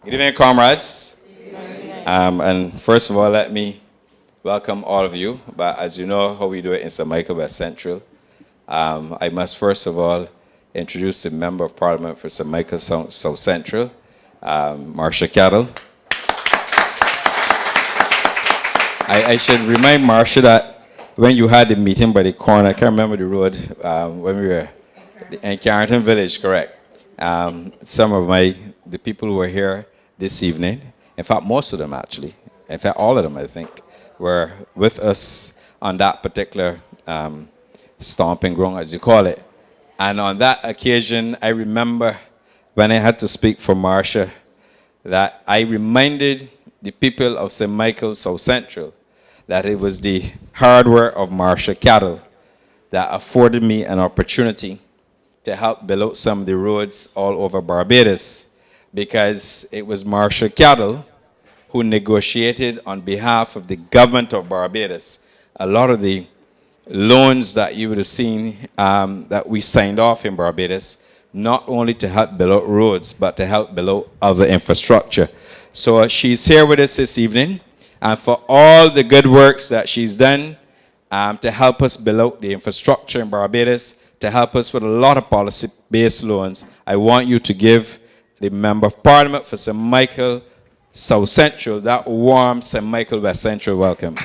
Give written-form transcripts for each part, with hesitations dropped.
Good evening, comrades. And first of all, let me welcome all of you. But as you know how we do it in St. Michael West Central, I must first of all introduce the Member of Parliament for St. Michael South Central, Marcia Cattle. I should remind Marcia that when you had the meeting by the corner, I can't remember the road, when we were in Carrington Village, correct? Some of the people who were here this evening, in fact, most of them actually, in fact, all of them, I think, were with us on that particular stomping ground, as you call it. And on that occasion, I remember when I had to speak for Marcia, that I reminded the people of St. Michael South Central that it was the hard work of Marcia Cattle that afforded me an opportunity to help build out some of the roads all over Barbados, because it was Marcia Cattle who negotiated on behalf of the government of Barbados a lot of the loans that you would have seen that we signed off in Barbados, not only to help build out roads, but to help build out other infrastructure. So she's here with us this evening, and for all the good works that she's done to help us build out the infrastructure in Barbados, to help us with a lot of policy-based loans, I want you to give the Member of Parliament for St. Michael South Central that warm St. Michael West Central welcome.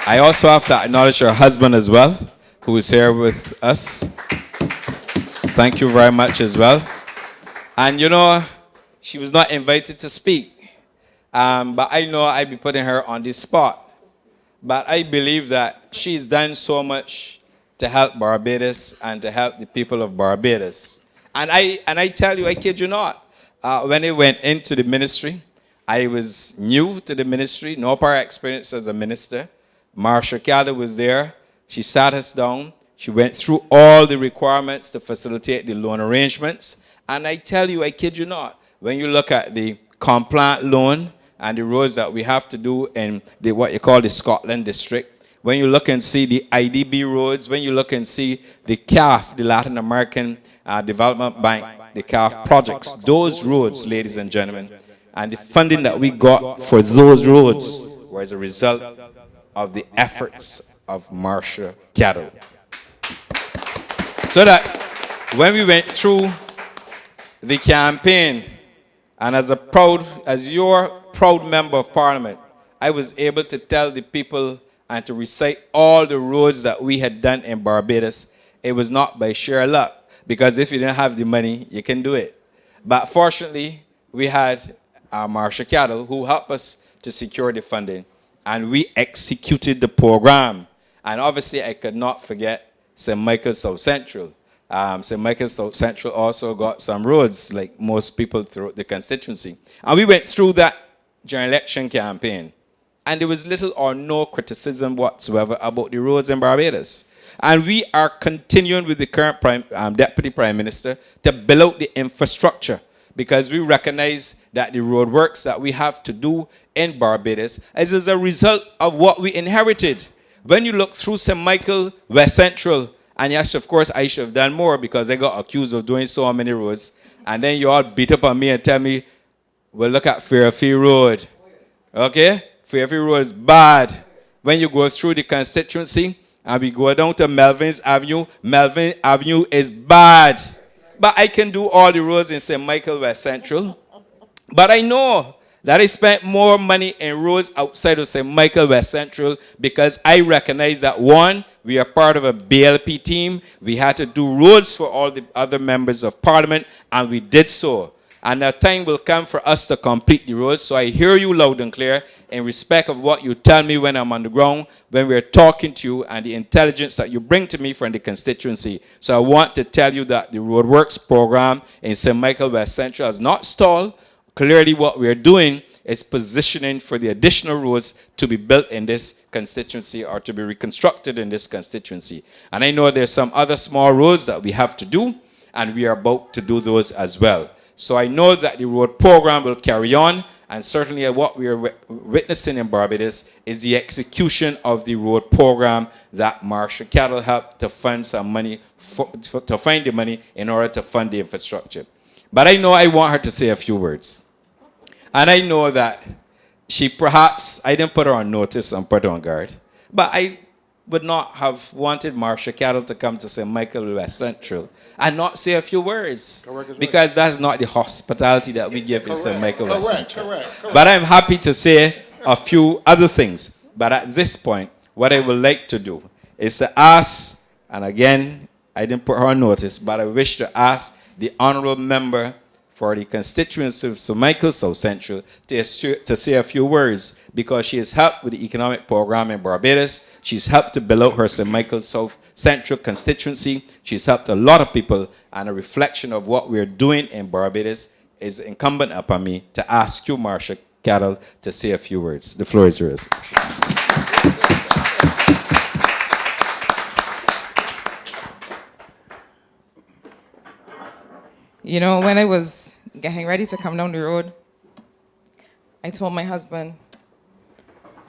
I also have to acknowledge her husband as well, who is here with us. Thank you very much as well. And you know, she was not invited to speak, but I know I'd be putting her on this spot. But I believe that she's done so much to help Barbados and to help the people of Barbados. And I tell you, I kid you not, when I went into the ministry, I was new to the ministry, no prior experience as a minister. Marcia Cattle was there. She sat us down. She went through all the requirements to facilitate the loan arrangements. And I tell you, I kid you not, when you look at the compliant loan and the roads that we have to do in what you call the Scotland district, when you look and see the IDB roads, when you look and see the CAF, the Latin American Development Bank, the CAF projects, those roads, ladies and gentlemen, and the funding that we got for those roads was a result of the efforts of Marcia Cattle. So that when we went through the campaign, and as your proud member of parliament, I was able to tell the people and to recite all the roads that we had done in Barbados. It was not by sheer luck, because if you didn't have the money, you can do it. But fortunately, we had Marcia Cattle who helped us to secure the funding, and we executed the program. And obviously, I could not forget St. Michael South Central. St. Michael South Central also got some roads, like most people throughout the constituency. And we went through that during election campaign. And there was little or no criticism whatsoever about the roads in Barbados. And we are continuing with the current Deputy Prime Minister to build out the infrastructure, because we recognize that the road works that we have to do in Barbados is as a result of what we inherited. When you look through St. Michael West Central, and yes, of course, I should have done more because I got accused of doing so many roads, and then you all beat up on me and tell me, well, look at Fairfield Road. Okay? Fairfield Road is bad. When you go through the constituency and we go down to Melvin's Avenue, Melvin Avenue is bad. But I can do all the roads in St. Michael West Central. But I know that I spent more money in roads outside of St. Michael West Central because I recognize that, one, we are part of a BLP team. We had to do roads for all the other members of parliament, and we did so. And a time will come for us to complete the roads. So I hear you loud and clear in respect of what you tell me when I'm on the ground, when we're talking to you, and the intelligence that you bring to me from the constituency. So I want to tell you that the roadworks program in St. Michael West Central has not stalled. Clearly what we're doing is positioning for the additional roads to be built in this constituency or to be reconstructed in this constituency. And I know there's some other small roads that we have to do, and we are about to do those as well. So I know that the road program will carry on, and certainly what we are witnessing in Barbados is the execution of the road program that Marcia Cattle helped to fund some money, to find the money in order to fund the infrastructure. But I know I want her to say a few words. And I know that she perhaps, I didn't put her on notice and put her on guard, but I would not have wanted Marcia Cattle to come to St. Michael West Central and not say a few words. Because that's not the hospitality that we give in St. Michael West Central. Correct. But I'm happy to say a few other things. But at this point, what I would like to do is to ask, and again, I didn't put her on notice, but I wish to ask the honorable member for the constituency of St. Michael South Central to say a few words, because she has helped with the economic program in Barbados. She's helped to build out her St. Michael South Central constituency. She's helped a lot of people, and a reflection of what we're doing in Barbados is incumbent upon me to ask you, Marcia Cattle, to say a few words. The floor is yours. You know, when I was getting ready to come down the road, I told my husband,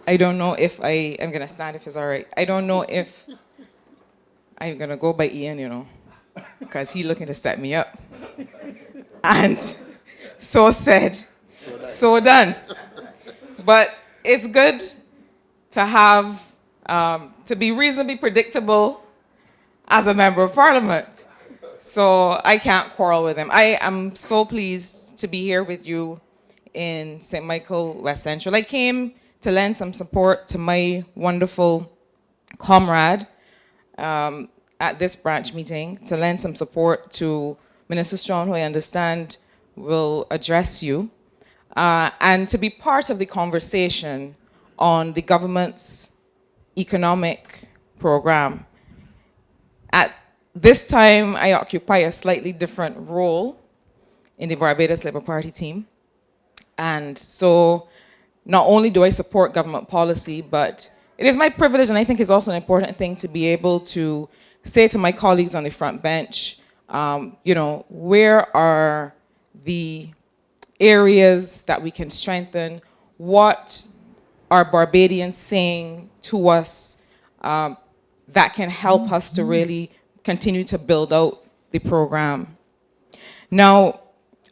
I don't know if I am going to stand, if it's all right. I don't know if I'm going to go by Ian, you know, because he's looking to set me up. And so said, so done. But it's good to have, to be reasonably predictable as a member of parliament. So I can't quarrel with him. I am so pleased to be here with you in St. Michael West Central. I came to lend some support to my wonderful comrade at this branch meeting, to lend some support to Minister Straughn, who I understand will address you, and to be part of the conversation on the government's economic program. At this time, I occupy a slightly different role in the Barbados Labour Party team. And so not only do I support government policy, but it is my privilege, and I think it's also an important thing, to be able to say to my colleagues on the front bench, you know, where are the areas that we can strengthen? What are Barbadians saying to us that can help us to really continue to build out the program? Now,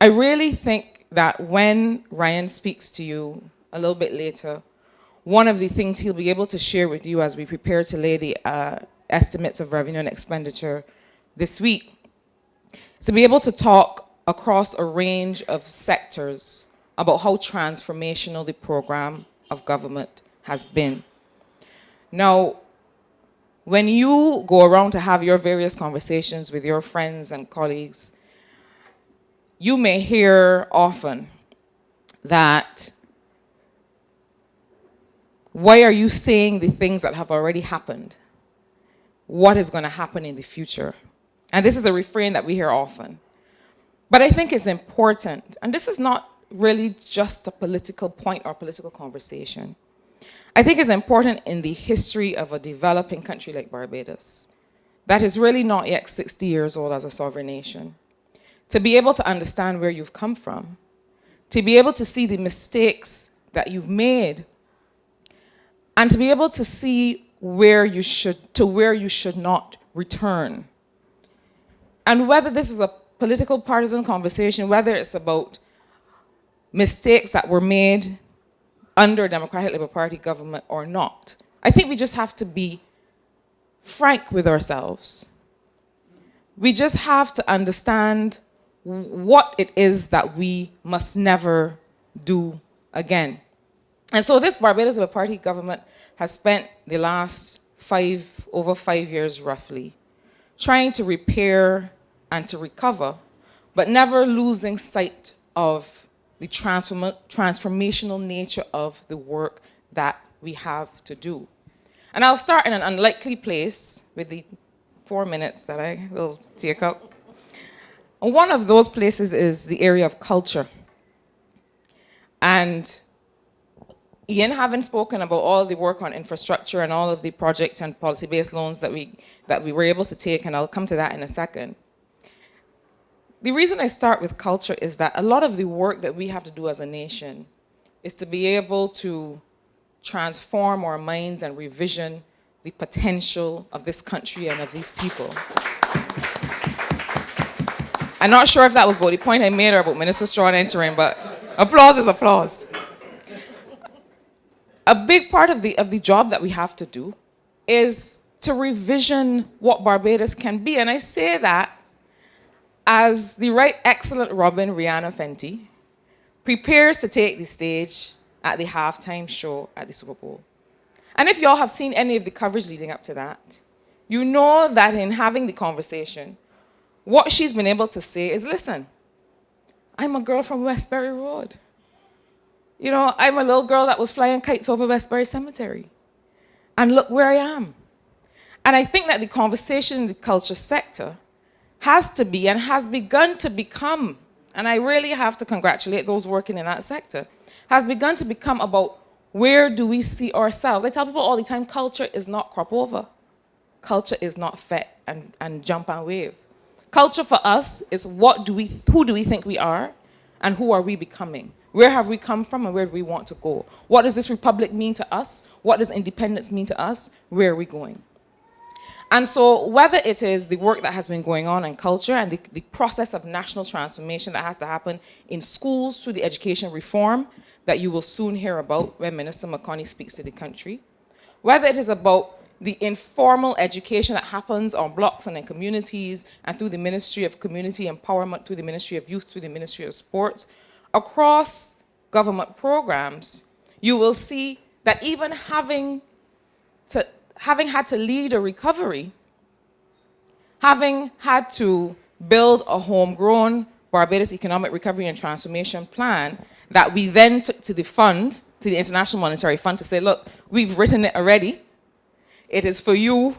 I really think that when Ryan speaks to you a little bit later, one of the things he'll be able to share with you as we prepare to lay the estimates of revenue and expenditure this week is to be able to talk across a range of sectors about how transformational the program of government has been. Now, when you go around to have your various conversations with your friends and colleagues, you may hear often that, why are you saying the things that have already happened? What is going to happen in the future? And this is a refrain that we hear often. But I think it's important, and this is not really just a political point or political conversation. I think it's important in the history of a developing country like Barbados, that is really not yet 60 years old as a sovereign nation, to be able to understand where you've come from, to be able to see the mistakes that you've made, and to be able to see where you should not return. And whether this is a political partisan conversation, whether it's about mistakes that were made under a Democratic Labour Party government or not, I think we just have to be frank with ourselves. We just have to understand what it is that we must never do again. And so this Barbados Labour Party government has spent the last over 5 years roughly, trying to repair and to recover, but never losing sight of the transformational nature of the work that we have to do. And I'll start in an unlikely place with the 4 minutes that I will take up. And one of those places is the area of culture. And Ian, having spoken about all the work on infrastructure and all of the project and policy-based loans that we were able to take, and I'll come to that in a second, The reason I start with culture is that a lot of the work that we have to do as a nation is to be able to transform our minds and revision the potential of this country and of these people. I'm not sure if that was about the point I made or about Minister Straughn entering, but applause is applause. A big part of the job that we have to do is to revision what Barbados can be. And I say that as the right excellent Robin Rihanna Fenty prepares to take the stage at the halftime show at the Super Bowl. And if y'all have seen any of the coverage leading up to that, you know that in having the conversation, what she's been able to say is, listen, I'm a girl from Westbury Road. You know, I'm a little girl that was flying kites over Westbury Cemetery. And look where I am. And I think that the conversation in the culture sector has to be and has begun to become, and I really have to congratulate those working in that sector, has begun to become about where do we see ourselves. I tell people all the time, culture is not crop over. Culture is not fet and jump and wave. Culture for us is who do we think we are and who are we becoming? Where have we come from and where do we want to go? What does this republic mean to us? What does independence mean to us? Where are we going? And so whether it is the work that has been going on in culture and the process of national transformation that has to happen in schools through the education reform that you will soon hear about when Minister McConney speaks to the country, whether it is about the informal education that happens on blocks and in communities and through the Ministry of Community Empowerment, through the Ministry of Youth, through the Ministry of Sports, across government programs, you will see that even having had to lead a recovery, having had to build a homegrown Barbados Economic Recovery and Transformation Plan that we then took to the fund, to the International Monetary Fund to say, look, we've written it already. It is for you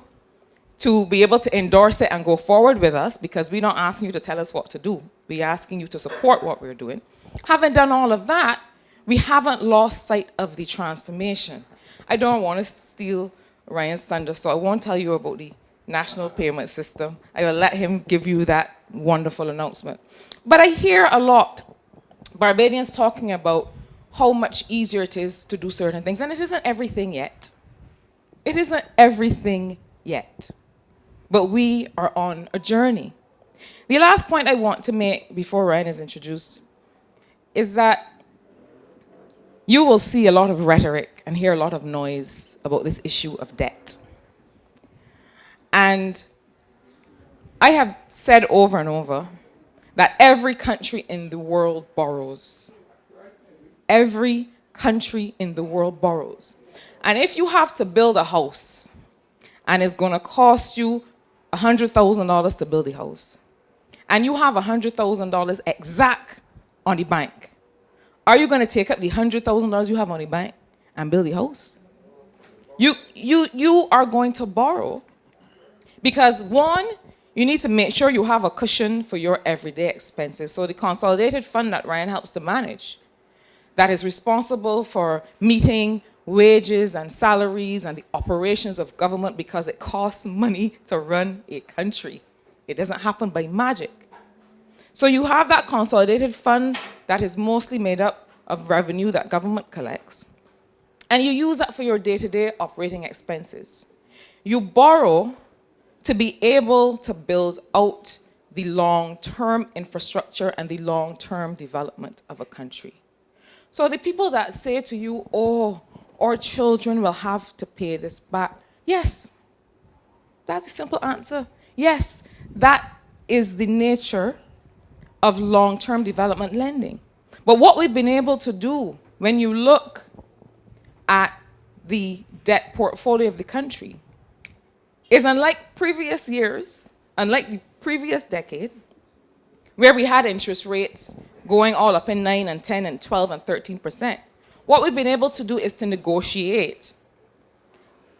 to be able to endorse it and go forward with us because we're not asking you to tell us what to do. We're asking you to support what we're doing. Having done all of that, we haven't lost sight of the transformation. I don't want to steal Ryan's thunder, so I won't tell you about the national payment system. I will let him give you that wonderful announcement. But I hear a lot Barbadians talking about how much easier it is to do certain things, and it isn't everything yet. It isn't everything yet. But we are on a journey. The last point I want to make before Ryan is introduced is that you will see a lot of rhetoric and hear a lot of noise about this issue of debt. And I have said over and over that every country in the world borrows. Every country in the world borrows. And if you have to build a house and it's going to cost you $100,000 to build the house, and you have $100,000 exact on the bank, are you going to take up the $100,000 you have on the bank and build the house? You are going to borrow because, one, you need to make sure you have a cushion for your everyday expenses. So the consolidated fund that Ryan helps to manage, that is responsible for meeting wages and salaries and the operations of government because it costs money to run a country. It doesn't happen by magic. So you have that consolidated fund that is mostly made up of revenue that government collects. And you use that for your day-to-day operating expenses. You borrow to be able to build out the long-term infrastructure and the long-term development of a country. So the people that say to you, oh, our children will have to pay this back. Yes, that's a simple answer. Yes, that is the nature of long-term development lending. But what we've been able to do when you look at the debt portfolio of the country is, unlike previous years, unlike the previous decade, where we had interest rates going all up in 9 and 10 and 12 and 13%, what we've been able to do is to negotiate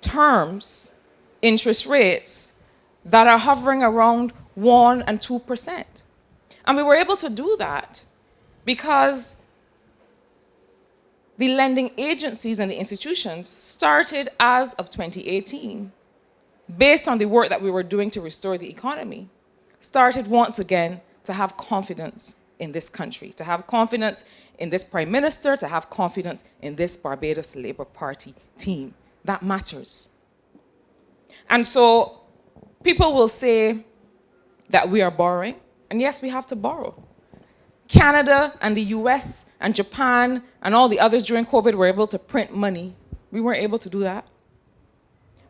terms, interest rates that are hovering around 1 and 2%. And we were able to do that because the lending agencies and the institutions started as of 2018, based on the work that we were doing to restore the economy, started once again to have confidence in this country, to have confidence in this Prime Minister, to have confidence in this Barbados Labour Party team. That matters. And so people will say that we are borrowing, and yes, we have to borrow. Canada and the US and Japan and all the others during COVID were able to print money. We weren't able to do that.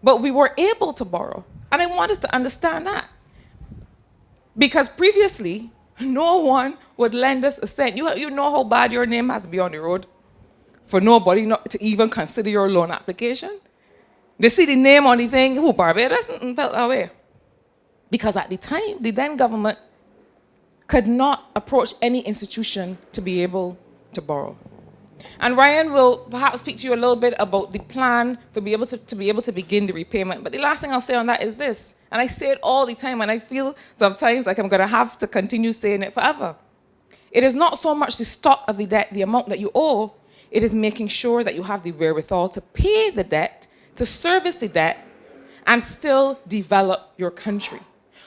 But we were able to borrow. And I want us to understand that. Because previously, no one would lend us a cent. You know how bad your name has to be on the road for nobody not to even consider your loan application? They see the name on the thing, who, Barbados? Felt that way. Because at the time, the then government could not approach any institution to be able to borrow. And Ryan will perhaps speak to you a little bit about the plan to be able to begin the repayment. But the last thing I'll say on that is this, and I say it all the time, and I feel sometimes like I'm going to have to continue saying it forever. It is not so much the stock of the debt, the amount that you owe, it is making sure that you have the wherewithal to pay the debt, to service the debt, and still develop your country.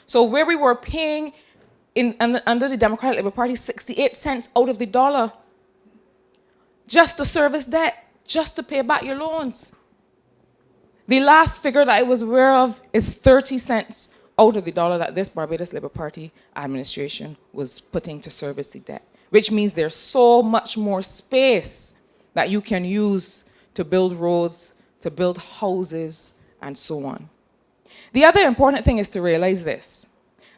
So where we were paying under the Democratic Labour Party 68 cents out of the dollar just to service debt, just to pay back your loans. The last figure that I was aware of is 30 cents out of the dollar that this Barbados Labour Party administration was putting to service the debt, which means there's so much more space that you can use to build roads, to build houses, and so on. The other important thing is to realize this,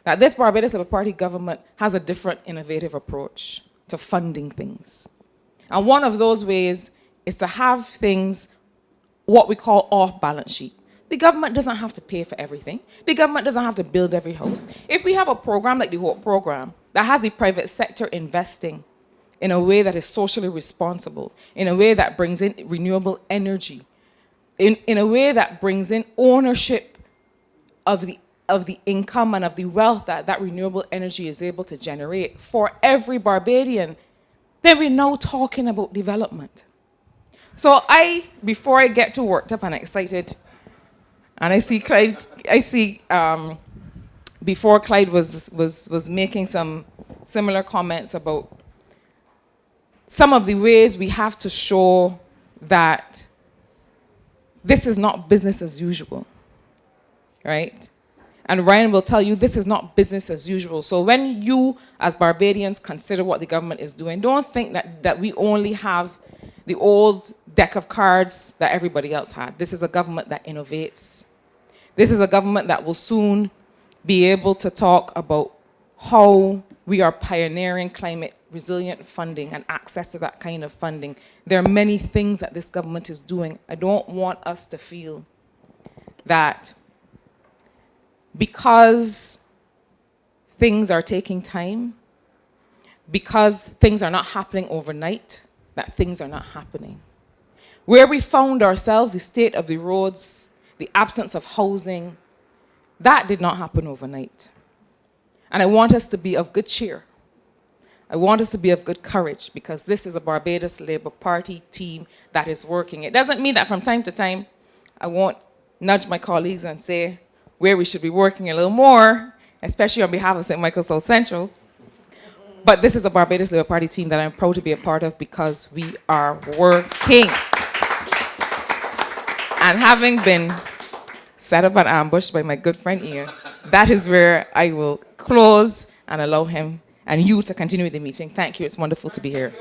that this Barbados Labour Party government has a different innovative approach to funding things. And one of those ways is to have things, what we call off balance sheet. The government doesn't have to pay for everything. The government doesn't have to build every house. If we have a program like the HOPE program that has the private sector investing in a way that is socially responsible, in a way that brings in renewable energy, in a way that brings in ownership of the income and of the wealth that that renewable energy is able to generate for every Barbadian, then we're now talking about development. So before I get too worked up and excited, and I see Clyde, before Clyde was making some similar comments about some of the ways we have to show that this is not business as usual, right? And Ryan will tell you this is not business as usual. So when you, as Barbadians, consider what the government is doing, don't think that we only have the old deck of cards that everybody else had. This is a government that innovates. This is a government that will soon be able to talk about how we are pioneering climate resilient funding and access to that kind of funding. There are many things that this government is doing. I don't want us to feel that because things are taking time, because things are not happening overnight, that things are not happening. Where we found ourselves, the state of the roads, the absence of housing, that did not happen overnight. And I want us to be of good cheer. I want us to be of good courage, because this is a Barbados Labour Party team that is working. It doesn't mean that from time to time I won't nudge my colleagues and say where we should be working a little more, especially on behalf of St. Michael South Central. But this is a Barbados Labour Party team that I'm proud to be a part of, because we are working. And having been set up and ambushed by my good friend Ian, that is where I will close and allow him and you to continue with the meeting. Thank you. It's wonderful to be here.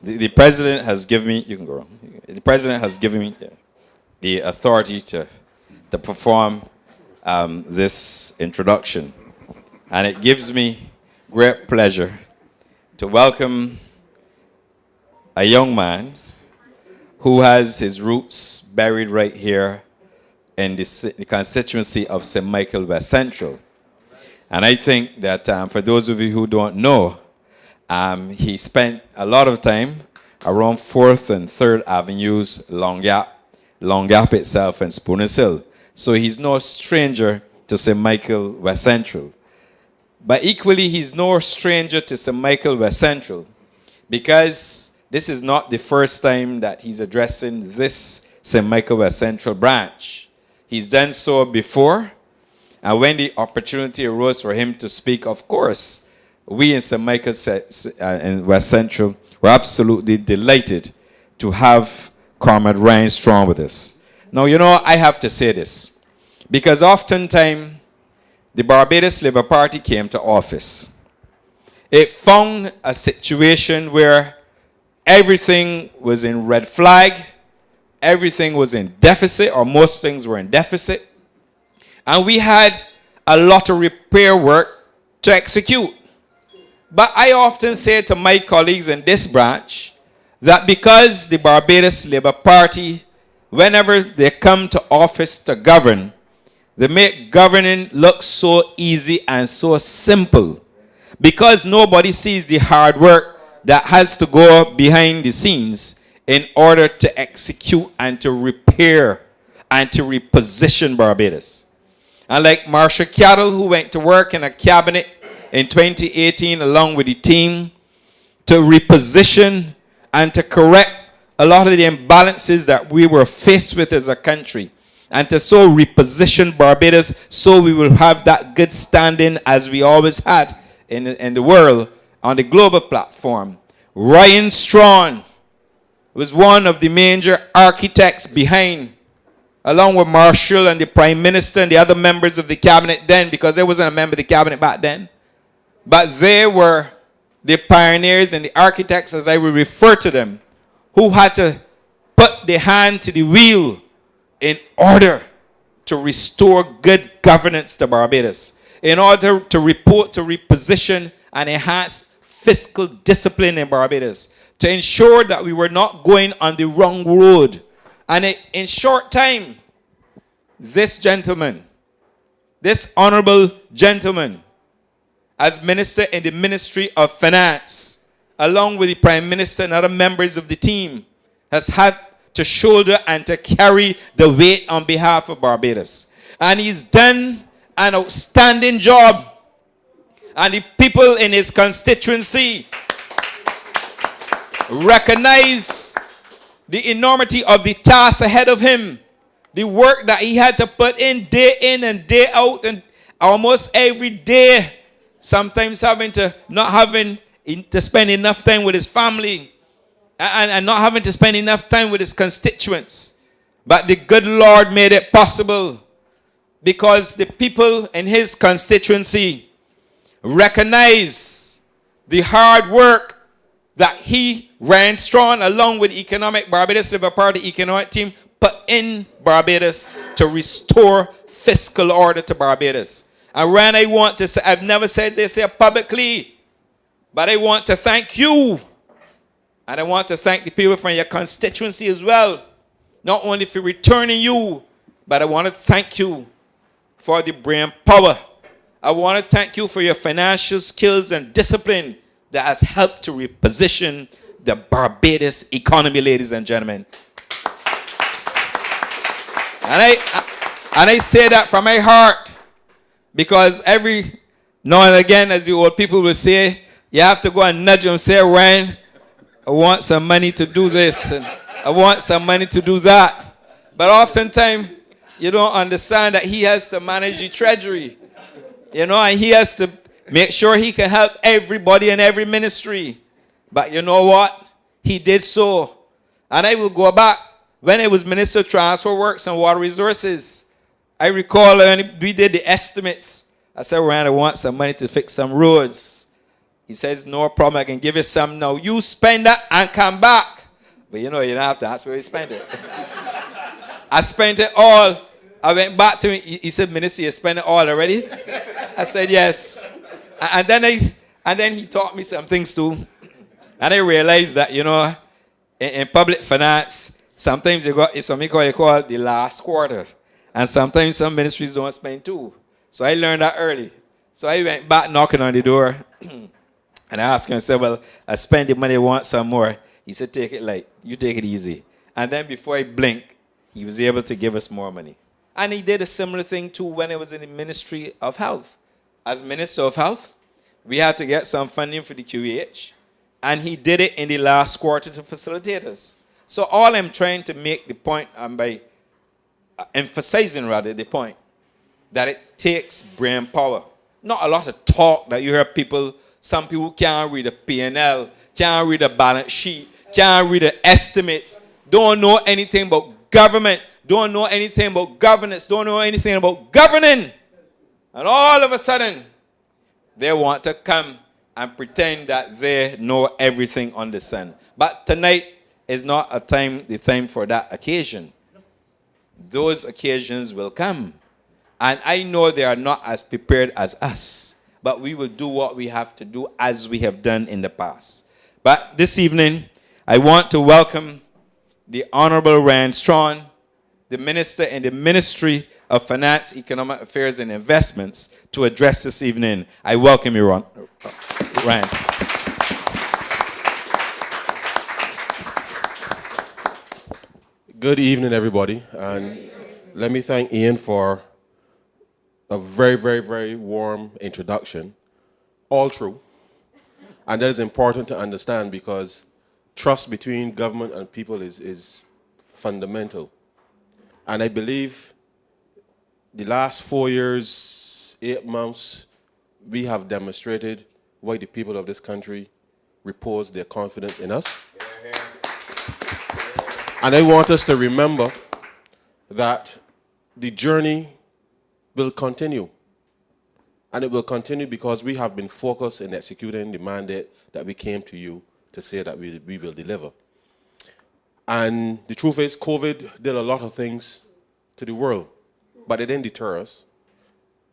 The president has given me, you can go on. The president has given me the authority to perform this introduction. And it gives me great pleasure to welcome a young man who has his roots buried right here in the constituency of St. Michael West Central. And I think that for those of you who don't know, he spent a lot of time around 4th and 3rd Avenues, Long Gap itself, and Spooners Hill. So he's no stranger to St. Michael West Central. But equally, he's no stranger to St. Michael West Central, because this is not the first time that he's addressing this St. Michael West Central Branch. He's done so before, and when the opportunity arose for him to speak, of course, we in St. Michael and West Central were absolutely delighted to have Comrade Ryan Straughn with us. Now, you know, I have to say this, because oftentimes the Barbados Labour Party came to office. It found a situation where everything was in red flag, everything was in deficit, or most things were in deficit, and we had a lot of repair work to execute. But I often say to my colleagues in this branch that because the Barbados Labour Party, whenever they come to office to govern, they make governing look so easy and so simple, because nobody sees the hard work that has to go behind the scenes in order to execute and to repair and to reposition Barbados. And like Marshall Cattle, who went to work in a cabinet in 2018 along with the team to reposition and to correct a lot of the imbalances that we were faced with as a country, and to so reposition Barbados so we will have that good standing as we always had in the world on the global platform. Ryan Straughn was one of the major architects behind, along with Marshall and the Prime Minister and the other members of the cabinet then, because I wasn't a member of the cabinet back then. But they were the pioneers and the architects, as I will refer to them, who had to put their hand to the wheel in order to restore good governance to Barbados, in order to reposition and enhance fiscal discipline in Barbados, to ensure that we were not going on the wrong road. And in short time, this gentleman, this honorable gentleman, as minister in the Ministry of Finance, along with the Prime Minister and other members of the team, has had to shoulder and to carry the weight on behalf of Barbados. And he's done an outstanding job. And the people in his constituency recognize the enormity of the task ahead of him, the work that he had to put in and day out, and almost every day, sometimes having to spend enough time with his family, and not having to spend enough time with his constituents. But the good Lord made it possible, because the people in his constituency recognize the hard work that he, Ryan Straughn, along with Barbados Labour Party economic team, put in Barbados to restore fiscal order to Barbados. And Ryan, I want to say, I've never said this here publicly, but I want to thank you. And I want to thank the people from your constituency as well, not only for returning you, but I want to thank you for the brain power. I want to thank you for your financial skills and discipline that has helped to reposition the Barbados economy, ladies and gentlemen. And I say that from my heart, because every now and again, as the old people will say, you have to go and nudge them and say, Ryan, I want some money to do this, and I want some money to do that. But oftentimes, you don't understand that he has to manage the treasury, and he has to make sure he can help everybody in every ministry. But you know what? He did so. And I will go back. When I was Minister of Transport Works and Water Resources, I recall when we did the estimates, I said, Ryan, I want some money to fix some roads. He says, no problem, I can give you some now. You spend that and come back. But you don't have to ask where you spend it. I spent it all. I went back to him. He said, Minister, you spent it all already? I said, yes. And then he taught me some things too. And I realized that, in public finance, sometimes you got something called the last quarter. And sometimes some ministries don't spend too. So I learned that early. So I went back knocking on the door. And I asked him, I said, well, I spent the money, I want some more. He said, take it light. You take it easy. And then before I blinked, he was able to give us more money. And he did a similar thing too when I was in the Ministry of Health. As Minister of Health, we had to get some funding for the QEH. And he did it in the last quarter to facilitate us. So all I'm trying to make the point, by emphasizing rather the point, that it takes brain power. Not a lot of talk that you hear people, some people can't read a P&L, can't read a balance sheet, can't read the estimates, don't know anything about government, don't know anything about governance, don't know anything about governing. And all of a sudden, they want to come and pretend that they know everything on the sun. But tonight is not the time for that occasion. Those occasions will come. And I know they are not as prepared as us. But we will do what we have to do as we have done in the past. But this evening, I want to welcome the Honorable Rand Straughn, the Minister in the Ministry of Finance, Economic Affairs and Investments, to address this evening. I welcome you, Rand. Good evening, everybody. And let me thank Ian for a very, very, very warm introduction. All true. And that is important to understand because trust between government and people is fundamental. And I believe the last 4 years, 8 months, we have demonstrated why the people of this country repose their confidence in us. And I want us to remember that the journey will continue. And it will continue because we have been focused in executing the mandate that we came to you to say that we will deliver. And the truth is, COVID did a lot of things to the world, but it didn't deter us.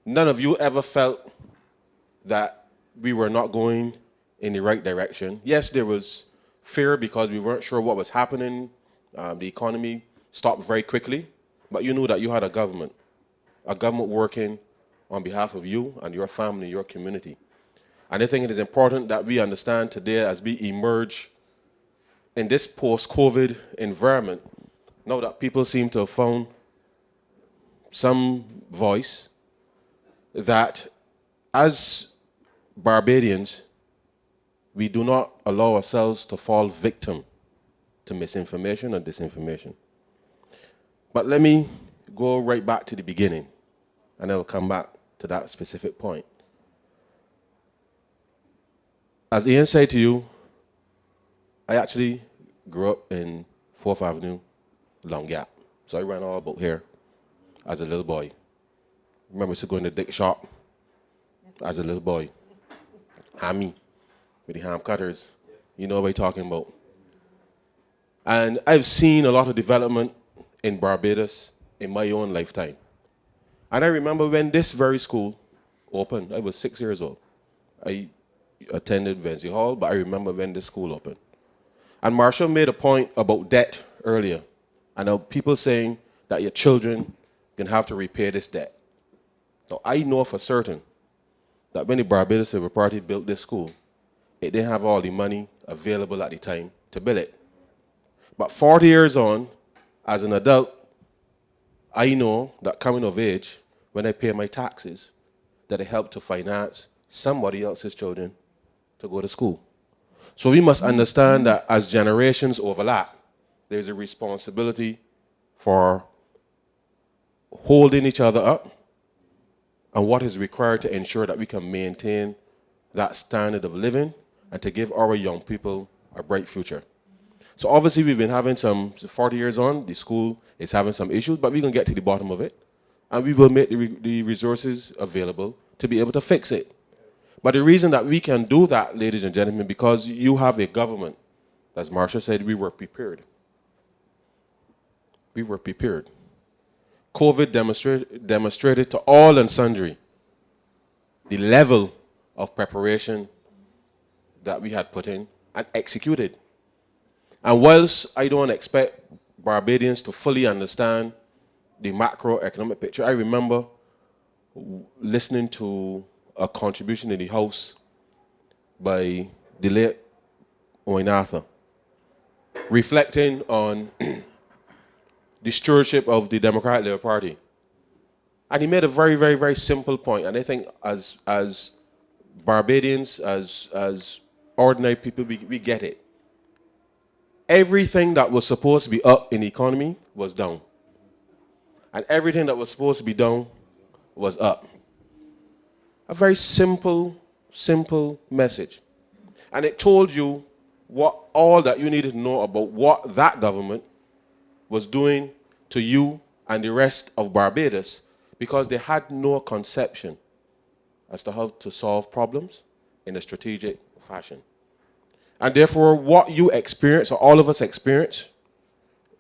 None of you ever felt that we were not going in the right direction. Yes, there was fear because we weren't sure what was happening. The economy stopped very quickly, but you knew that you had a government working on behalf of you and your family, your community. And I think it is important that we understand today as we emerge in this post-COVID environment, now that people seem to have found some voice, that as Barbadians, we do not allow ourselves to fall victim to misinformation and disinformation. But let me go right back to the beginning, and I will come back to that specific point. As Ian said to you, I actually grew up in 4th Avenue, Long Gap. So I ran all about here as a little boy. Remember to go in the dick shop as a little boy. Hammy, with the ham cutters. You know what I'm talking about. And I've seen a lot of development in Barbados in my own lifetime. And I remember when this very school opened, I was 6 years old. I attended Wensley Hall, but I remember when this school opened. And Marshall made a point about debt earlier. And now people saying that your children can have to repay this debt. Now I know for certain that when the Barbados Labour Party built this school, it didn't have all the money available at the time to build it. But 40 years on, as an adult, I know that coming of age, when I pay my taxes, that it helped to finance somebody else's children to go to school. So we must understand that as generations overlap, there's a responsibility for holding each other up and what is required to ensure that we can maintain that standard of living and to give our young people a bright future. So obviously we've been having 40 years on, the school is having some issues, but we're going to get to the bottom of it. And we will make the resources available to be able to fix it. But the reason that we can do that, ladies and gentlemen, because you have a government, as Marsha said, we were prepared. We were prepared. COVID demonstrated to all and sundry the level of preparation that we had put in and executed. And whilst I don't expect Barbadians to fully understand the macroeconomic picture, I remember listening to a contribution in the House by the late Owen Arthur, reflecting on the stewardship of the Democratic Labour Party. And he made a very, very, very simple point. And I think as Barbadians, as ordinary people, we get it. everything that was supposed to be up in the economy was down. And everything that was supposed to be down was up. A very simple, simple message. And it told you what all that you needed to know about what that government was doing to you and the rest of Barbados, because they had no conception as to how to solve problems in a strategic fashion. And therefore, what you experience, or all of us experience,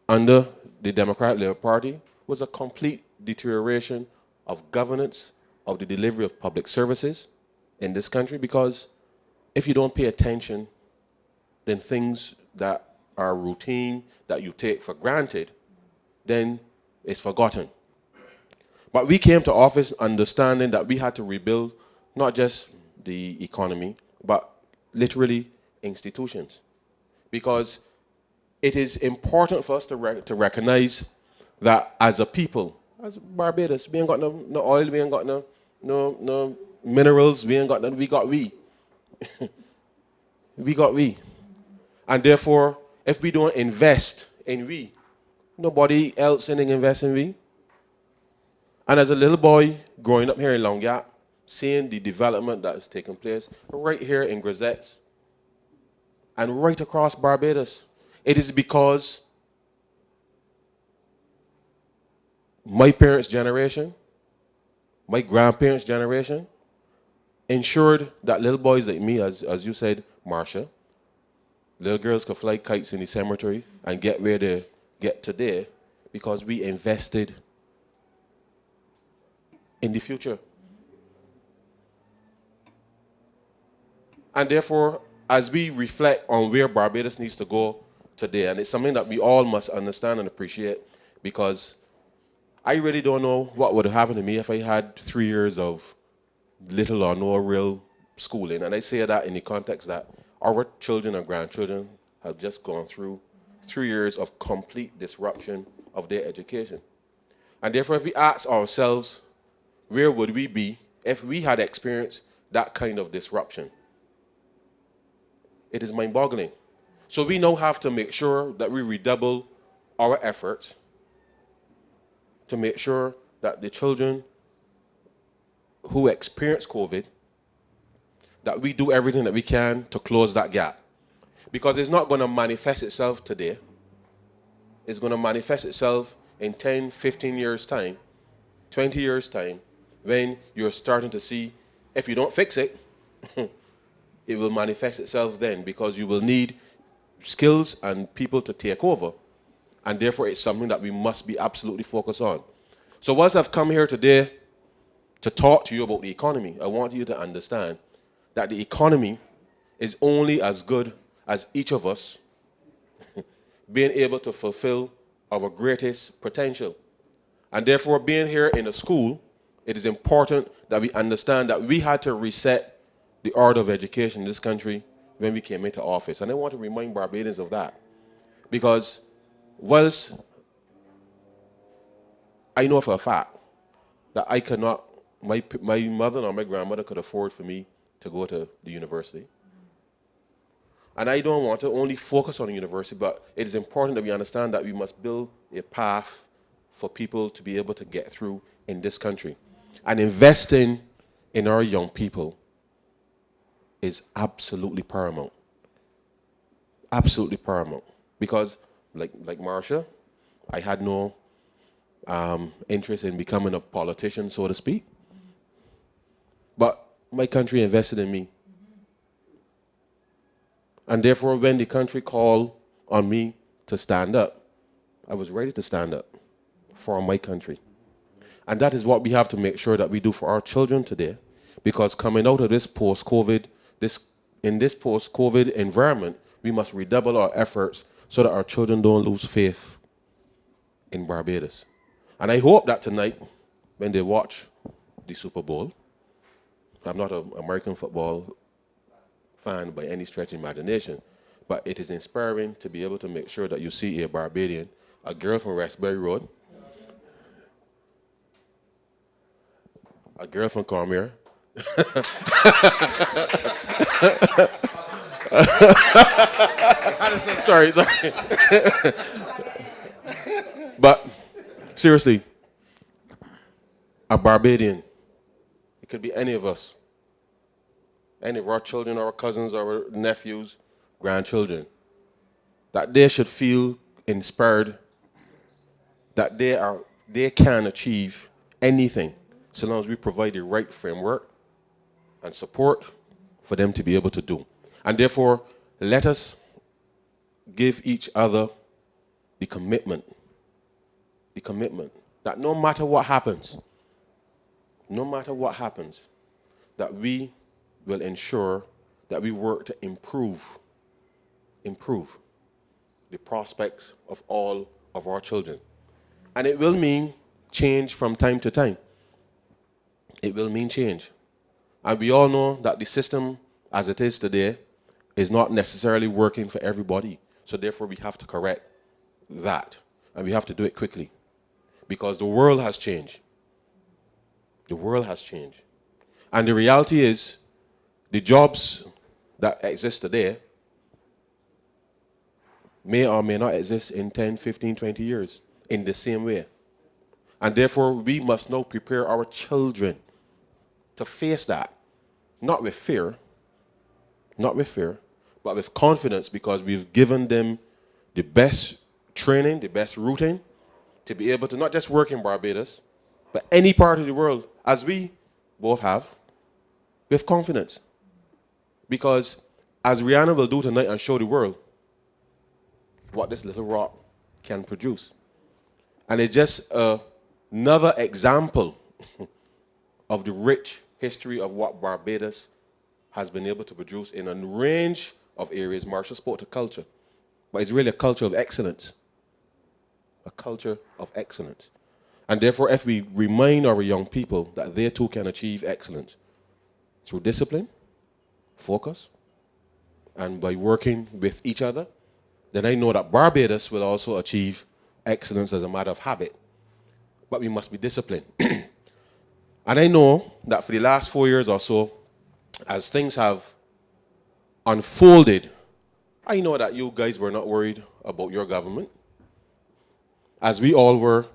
under the Democratic Labour Party was a complete deterioration of governance, of the delivery of public services in this country, because if you don't pay attention, then things that are routine, that you take for granted, then it's forgotten. But we came to office understanding that we had to rebuild not just the economy, but literally institutions. Because it is important for us to recognize that as a people, as Barbados, we ain't got no oil, we ain't got no minerals, we ain't got none, we got we. We got we. And therefore, if we don't invest in we, nobody else ain't invest in we. And as a little boy growing up here in Longyat, seeing the development that is taking place right here in Grisettes and right across Barbados, it is because my parents' generation, my grandparents' generation, ensured that little boys like me, as you said, Marsha, little girls could fly kites in the cemetery and get where they get today because we invested in the future. And therefore, as we reflect on where Barbados needs to go today, and it's something that we all must understand and appreciate, because I really don't know what would have happened to me if I had 3 years of little or no real schooling. And I say that in the context that our children and grandchildren have just gone through 3 years of complete disruption of their education. And therefore, if we ask ourselves, where would we be if we had experienced that kind of disruption? It is mind-boggling. So we now have to make sure that we redouble our efforts to make sure that the children who experience COVID, that we do everything that we can to close that gap. Because it's not going to manifest itself today. It's going to manifest itself in 10, 15 years' time, 20 years' time, when you're starting to see, if you don't fix it, it will manifest itself then, because you will need skills and people to take over. And therefore, it's something that we must be absolutely focused on. So once I've come here today to talk to you about the economy, I want you to understand that the economy is only as good as each of us being able to fulfill our greatest potential. And therefore, being here in a school, it is important that we understand that we had to reset the order of education in this country when we came into office. And I want to remind Barbadians of that. Because whilst I know for a fact that I could not, my mother or my grandmother could afford for me to go to the university. And I don't want to only focus on the university, but it is important that we understand that we must build a path for people to be able to get through in this country. And investing in our young people is absolutely paramount. Absolutely paramount. Because, like Marsha, I had no interest in becoming a politician, so to speak. But my country invested in me. And therefore, when the country called on me to stand up, I was ready to stand up for my country. And that is what we have to make sure that we do for our children today. Because coming out of this post-COVID, in this post-COVID environment, we must redouble our efforts so that our children don't lose faith in Barbados. And I hope that tonight, when they watch the Super Bowl, I'm not an American football fan by any stretch of imagination, but it is inspiring to be able to make sure that you see a Barbadian, a girl from Raspberry Road, a girl from Cormier, Sorry. But seriously, a Barbadian, it could be any of us, any of our children, our cousins, our nephews, grandchildren, that they should feel inspired that they can achieve anything so long as we provide the right framework and support for them to be able to do. And therefore, let us give each other the commitment that no matter what happens, that we will ensure that we work to improve the prospects of all of our children. And it will mean change from time to time. It will mean change. And we all know that the system as it is today is not necessarily working for everybody. So therefore we have to correct that. And we have to do it quickly. Because the world has changed. The world has changed. And the reality is, the jobs that exist today may or may not exist in 10, 15, 20 years in the same way. And therefore, we must now prepare our children to face that. Not with fear, but with confidence, because we've given them the best training, the best routing, to be able to not just work in Barbados, but any part of the world, as we both have, with confidence. Because as Rihanna will do tonight and show the world what this little rock can produce. And it's just another example of the rich history of what Barbados has been able to produce in a range of areas. Marshall spoke to culture, but it's really a culture of excellence. A culture of excellence. And therefore, if we remind our young people that they too can achieve excellence through discipline, focus, and by working with each other, then I know that Barbados will also achieve excellence as a matter of habit. But we must be disciplined. And I know that for the last 4 years or so, as things have unfolded, I know that you guys were not worried about your government, as we all were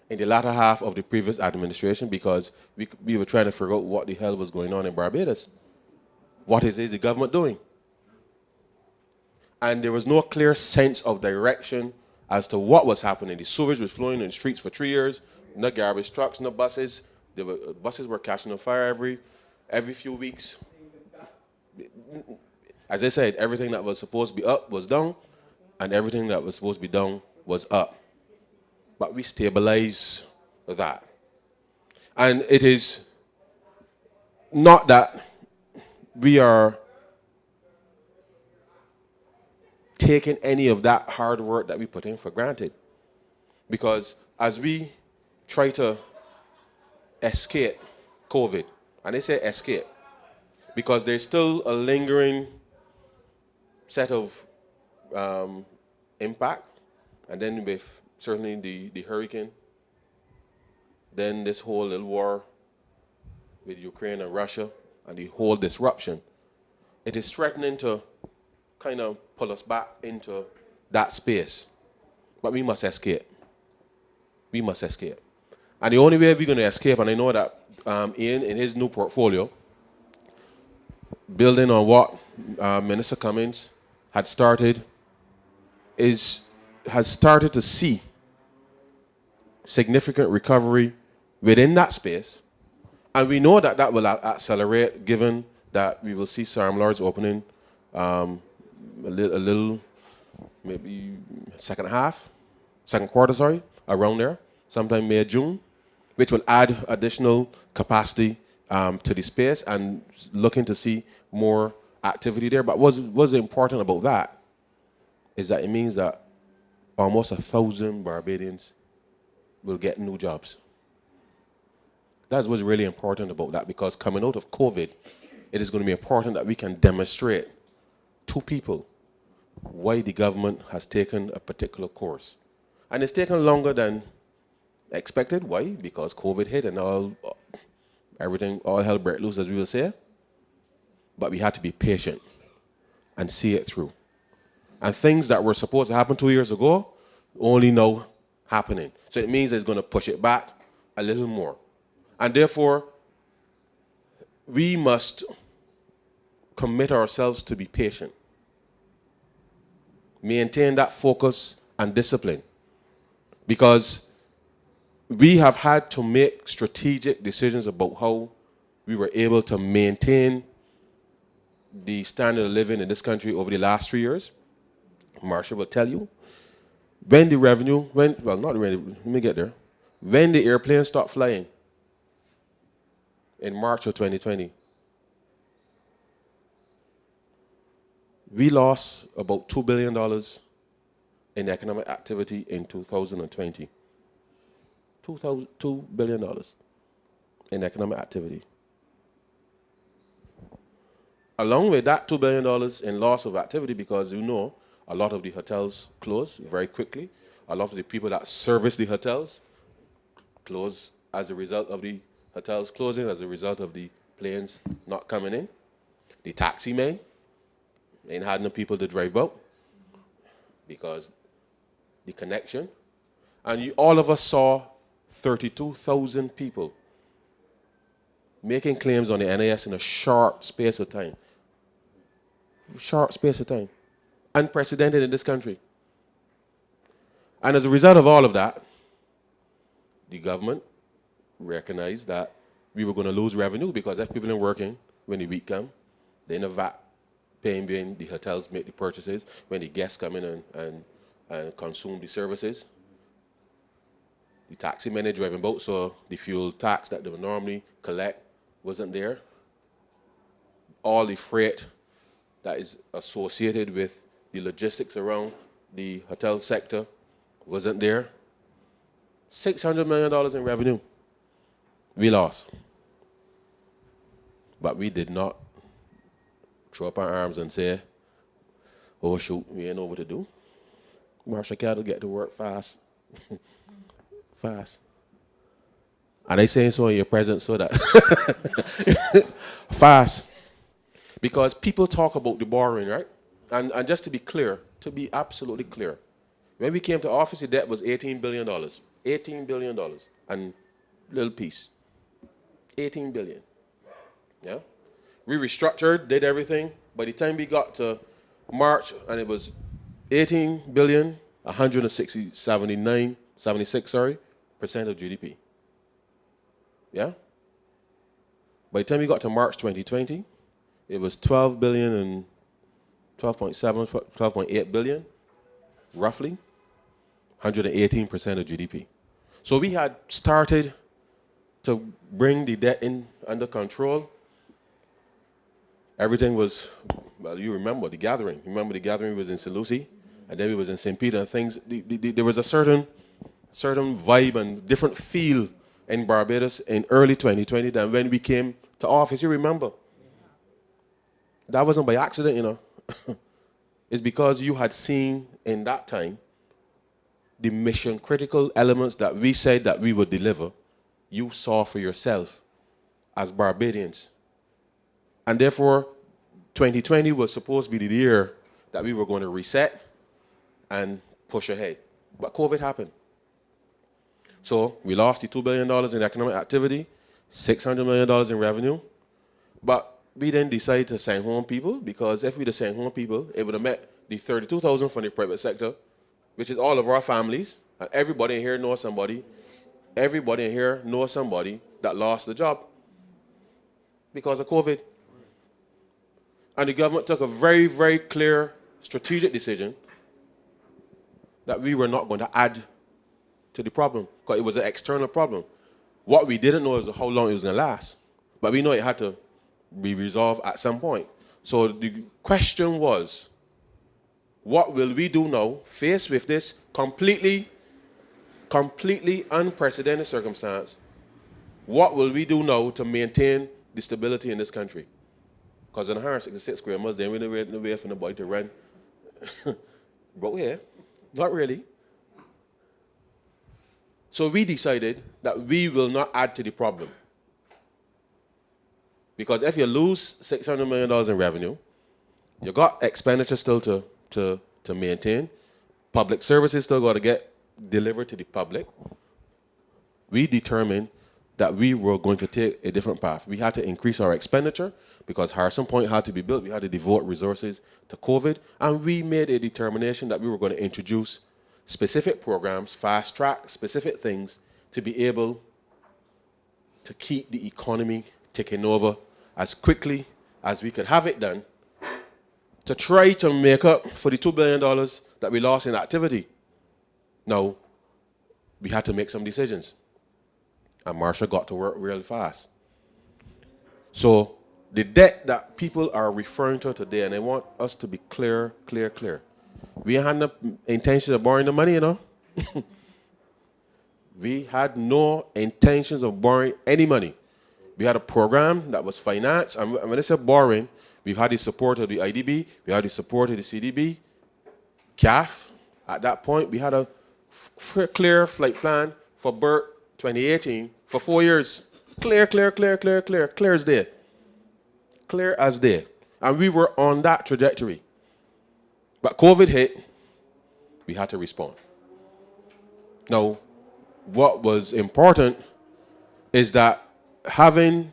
in the latter half of the previous administration, because we were trying to figure out what the hell was going on in Barbados. What is the government doing? And there was no clear sense of direction as to what was happening. The sewage was flowing in the streets for 3 years, no garbage trucks, no buses. Buses were catching on fire every few weeks. As I said, everything that was supposed to be up was down, and everything that was supposed to be down was up. But we stabilize that. And it is not that we are taking any of that hard work that we put in for granted. Because as we try to escape COVID, and they say escape, because there's still a lingering set of impact, and then with certainly the hurricane, then this whole little war with Ukraine and Russia, and the whole disruption, it is threatening to kind of pull us back into that space. But we must escape. We must escape. And the only way we're going to escape, and I know that Ian, in his new portfolio, building on what Minister Cummings had started, has started to see significant recovery within that space. And we know that that will accelerate, given that we will see SARM Lords opening a little, maybe second quarter, around there, sometime May, June, which will add additional capacity to the space, and looking to see more activity there. But what's important about that is that it means that almost 1,000 Barbadians will get new jobs. That's what's really important about that, because coming out of COVID, it is going to be important that we can demonstrate to people why the government has taken a particular course. And it's taken longer than expected. Why? Because COVID hit and all hell broke loose, as we will say. But we had to be patient. and see it through. And things that were supposed to happen 2 years ago only now happening. So it means it's going to push it back a little more. And therefore, we must commit ourselves to be patient. Maintain that focus and discipline. Because we have had to make strategic decisions about how we were able to maintain the standard of living in this country over the last 3 years. Marsha will tell you. When the revenue, well, not the revenue, let me get there. When the airplane stopped flying in March of 2020, we lost about $2 billion in economic activity in 2020. $2 billion in economic activity. Along with that $2 billion in loss of activity, because you know a lot of the hotels closed very quickly. A lot of the people that service the hotels closed as a result of the hotels closing, as a result of the planes not coming in. The taxi men ain't had no people to drive out because the connection. And all of us saw 32,000 people making claims on the NIS in a short space of time. Short space of time. Unprecedented in this country. And as a result of all of that, the government recognized that we were going to lose revenue because if people aren't working when the week come, they in a VAT paying when the hotels make the purchases, when the guests come in and consume the services. The taxi men are driving boats, so the fuel tax that they would normally collect wasn't there. All the freight that is associated with the logistics around the hotel sector wasn't there. $600 million in revenue we lost. But we did not throw up our arms and say, oh shoot, we ain't know what to do. Marsha Cattle get to work fast. Fast. And I saying so in your presence so that fast. Because people talk about the borrowing, right? And just to be clear, to be absolutely clear, when we came to office, the debt was $18 billion. $18 billion and little piece. 18 billion. Yeah? We restructured, did everything. By the time we got to March, and it was 18 billion, 76% of GDP. Yeah? By the time we got to March 2020, it was 12 billion and 12.7, 12.8 billion, roughly, 118% of GDP. So we had started to bring the debt in under control. Everything was, well, you remember the gathering. Remember the gathering was in St. Lucie, and then we was in St. Peter, and things, there was a certain vibe and different feel in Barbados in early 2020 than when we came to office. You remember? That wasn't by accident, you know. It's because you had seen in that time the mission critical elements that we said that we would deliver. You saw for yourself as Barbadians. And therefore, 2020 was supposed to be the year that we were going to reset and push ahead. But COVID happened. So we lost the $2 billion in economic activity, $600 million in revenue. But we then decided to send home people, because if we'd have sent home people, it would have met the 32,000 from the private sector, which is all of our families. And everybody in here knows somebody. Everybody in here knows somebody that lost the job because of COVID. And the government took a very, very clear strategic decision that we were not going to add to the problem because it was an external problem. What we didn't know is how long it was going to last. But we know it had to be resolved at some point. So the question was, what will we do now, faced with this completely unprecedented circumstance? What will we do now to maintain the stability in this country? Because in 166 square miles, then we no way for nobody to run. But yeah, not really. So we decided that we will not add to the problem. Because if you lose $600 million in revenue, You got expenditure still to maintain. Public services still got to get delivered to the public. We determined that we were going to take a different path. We had to increase our expenditure because Harrison Point had to be built. We had to devote resources to COVID. And we made a determination that we were going to introduce specific programs, fast track specific things to be able to keep the economy ticking over as quickly as we could have it done, to try to make up for the $2 billion that we lost in activity. Now, we had to make some decisions. And Marsha got to work really fast. So the debt that people are referring to today, and I want us to be clear. We had no intentions of borrowing the money, you know. We had no intentions of borrowing any money. We had a program that was financed, and when I say borrowing, we had the support of the IDB, we had the support of the CDB, CAF. At that point, we had a clear flight plan for BERT 2018 for 4 years. Clear as day. Clear as day. And we were on that trajectory. But COVID hit, we had to respond. Now, what was important is that having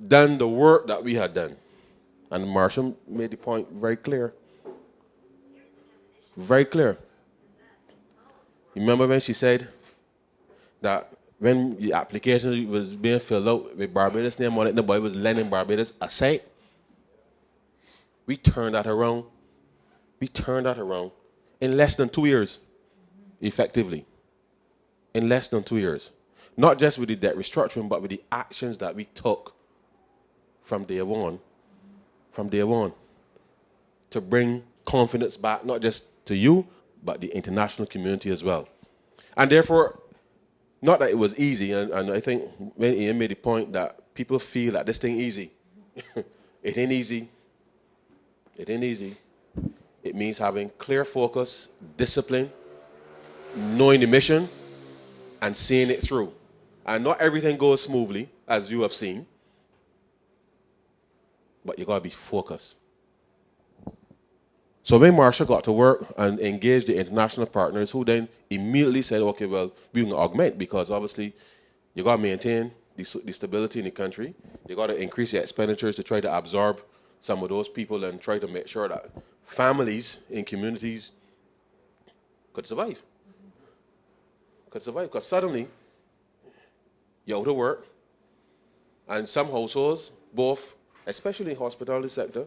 done the work that we had done, and Marsha made the point very clear. Very clear. You remember when she said that when the application was being filled out with Barbados name on it, nobody was lending Barbados a cent. We turned that around. We turned that around in less than 2 years, effectively. In less than 2 years. Not just with the debt restructuring, but with the actions that we took from day one, to bring confidence back, not just to you, but the international community as well. And therefore, not that it was easy, and I think when Ian made the point that people feel that this thing easy. It ain't easy. It ain't easy. It means having clear focus, discipline, knowing the mission, and seeing it through. And not everything goes smoothly, as you have seen, but you got to be focused. So when Marsha got to work and engaged the international partners, who then immediately said, okay, well, we can augment, because obviously you got to maintain the stability in the country. You got to increase your expenditures to try to absorb some of those people and try to make sure that families in communities could survive. Because suddenly you're out of work, and some households, both, especially in the hospitality sector,